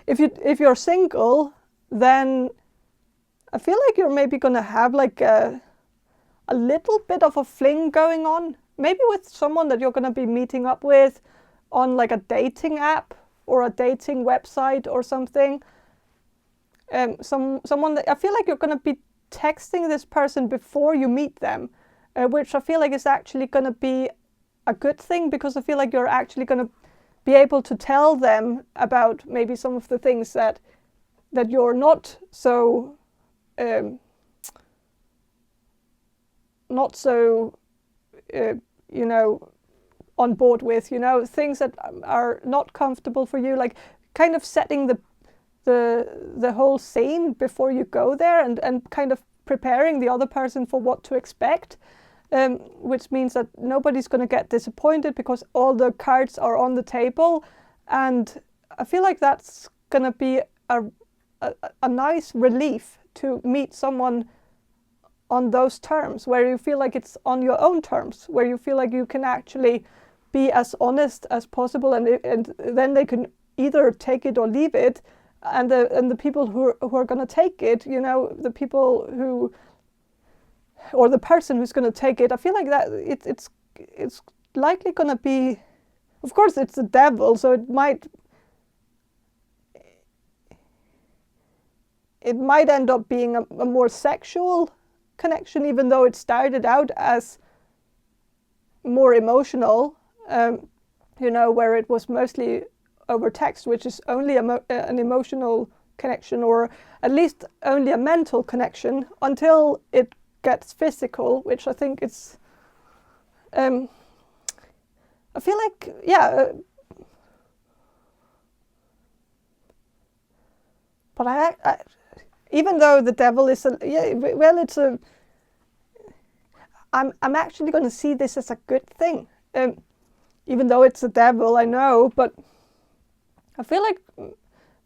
if you're single, then I feel like you're maybe gonna have like a little bit of a fling going on, maybe with someone that you're gonna be meeting up with on like a dating app or a dating website or something. Someone that I feel like you're going to be texting this person before you meet them, which I feel like is actually going to be a good thing, because I feel like you're actually going to be able to tell them about maybe some of the things that you're not so on board with, things that are not comfortable for you, like kind of setting the whole scene before you go there, and kind of preparing the other person for what to expect, which means that nobody's going to get disappointed because all the cards are on the table. And I feel like that's going to be a nice relief to meet someone on those terms, where you feel like it's on your own terms, where you feel like you can actually be as honest as possible, and then they can either take it or leave it. And the people who are going to take it, the people who, or the person who's going to take it, I feel like that it's likely going to be, of course it's the devil, so it might end up being a more sexual connection, even though it started out as more emotional, where it was mostly over text, which is only an emotional connection, or at least only a mental connection, until it gets physical, which I think it's I feel like, but I even though the devil is I'm actually going to see this as a good thing, even though it's a devil, I know, but I feel like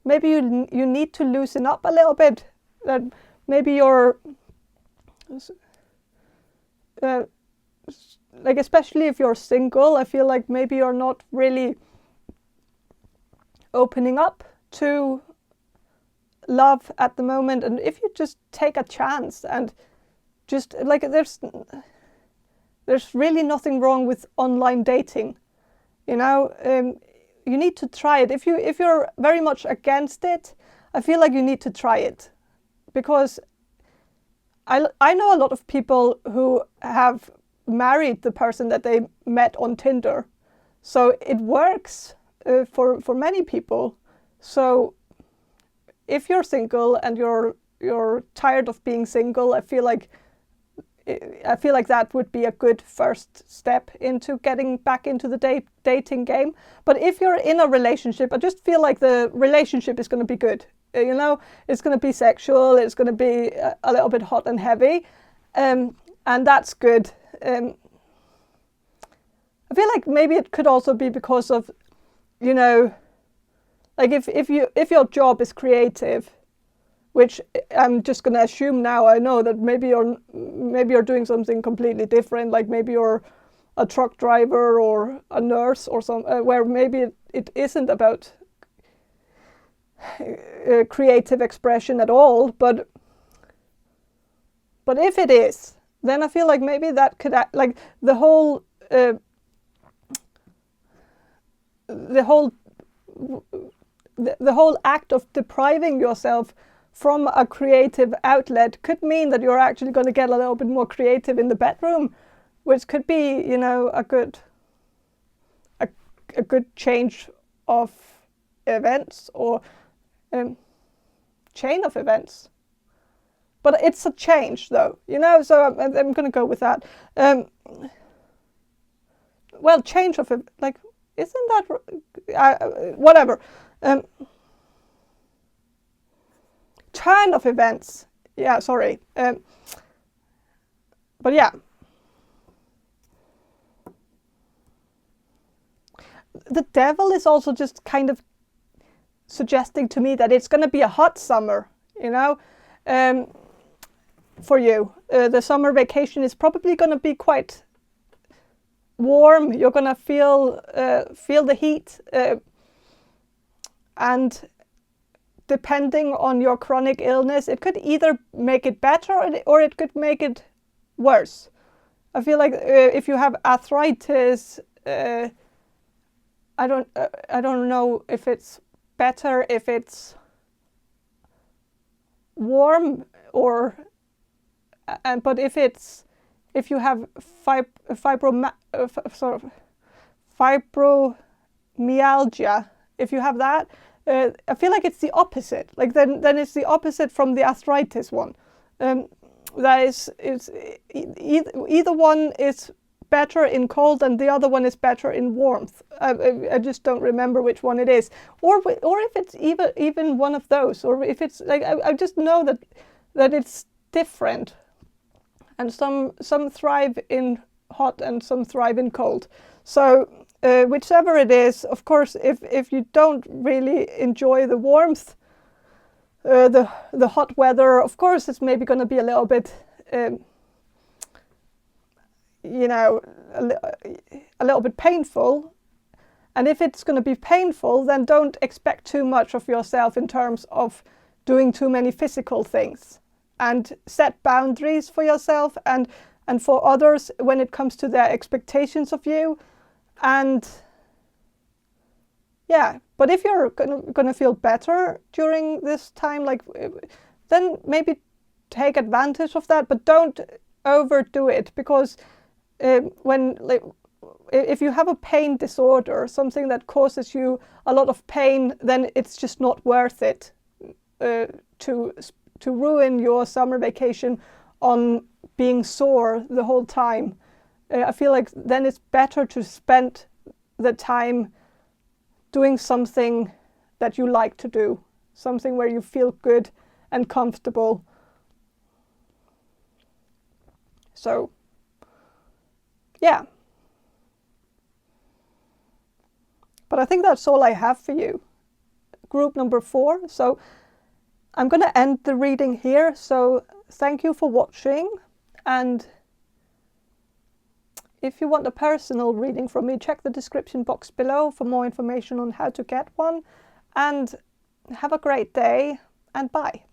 maybe you need to loosen up a little bit. That maybe you're like, especially if you're single, I feel like maybe you're not really opening up to love at the moment. And if you just take a chance and just like, there's really nothing wrong with online dating, you need to try it. If you're very much against it, I feel like you need to try it, because I know a lot of people who have married the person that they met on Tinder, so it works for many people. So if you're single and you're tired of being single, I feel like that would be a good first step into getting back into the dating game. But if you're in a relationship, I just feel like the relationship is going to be good. You know, it's going to be sexual, it's going to be a little bit hot and heavy, and that's good. I feel like maybe it could also be because of, you know, like if your job is creative, which I'm just going to assume now, I know that maybe you're doing something completely different, like maybe you're a truck driver or a nurse or where maybe it isn't about creative expression at all, but if it is, then I feel like maybe that could like the whole act of depriving yourself from a creative outlet could mean that you're actually going to get a little bit more creative in the bedroom, which could be, you know, a good change of events or chain of events. But it's a change, though, you know, so I'm going to go with that. Well, change of, like, isn't that, whatever. Turn of events. Yeah, sorry. But yeah. The devil is also just kind of suggesting to me that it's going to be a hot summer, you know, for you. The summer vacation is probably going to be quite warm. You're going to feel the heat, and depending on your chronic illness, it could either make it better or it could make it worse. I feel like if you have arthritis, I don't know if it's better if it's warm or, but if you have fibromyalgia, if you have that, I feel like it's the opposite. Like then it's the opposite from the arthritis one. That is, either one is better in cold and the other one is better in warmth. I just don't remember which one it is, or if it's even one of those, or if it's like I just know that it's different, and some thrive in hot and some thrive in cold. So whichever it is, of course, if you don't really enjoy the warmth, the hot weather, of course, it's maybe going to be a little bit. You know, a little bit painful. And if it's going to be painful, then don't expect too much of yourself in terms of doing too many physical things, and set boundaries for yourself and for others when it comes to their expectations of you. And yeah, but if you're gonna feel better during this time, like, then maybe take advantage of that, but don't overdo it, because if you have a pain disorder, something that causes you a lot of pain, then it's just not worth it to ruin your summer vacation on being sore the whole time. I feel like then it's better to spend the time doing something that you like to do, something where you feel good and comfortable. So yeah. But I think that's all I have for you. Group number 4. So I'm going to end the reading here. So thank you for watching. And if you want a personal reading from me, check the description box below for more information on how to get one. And have a great day, and bye.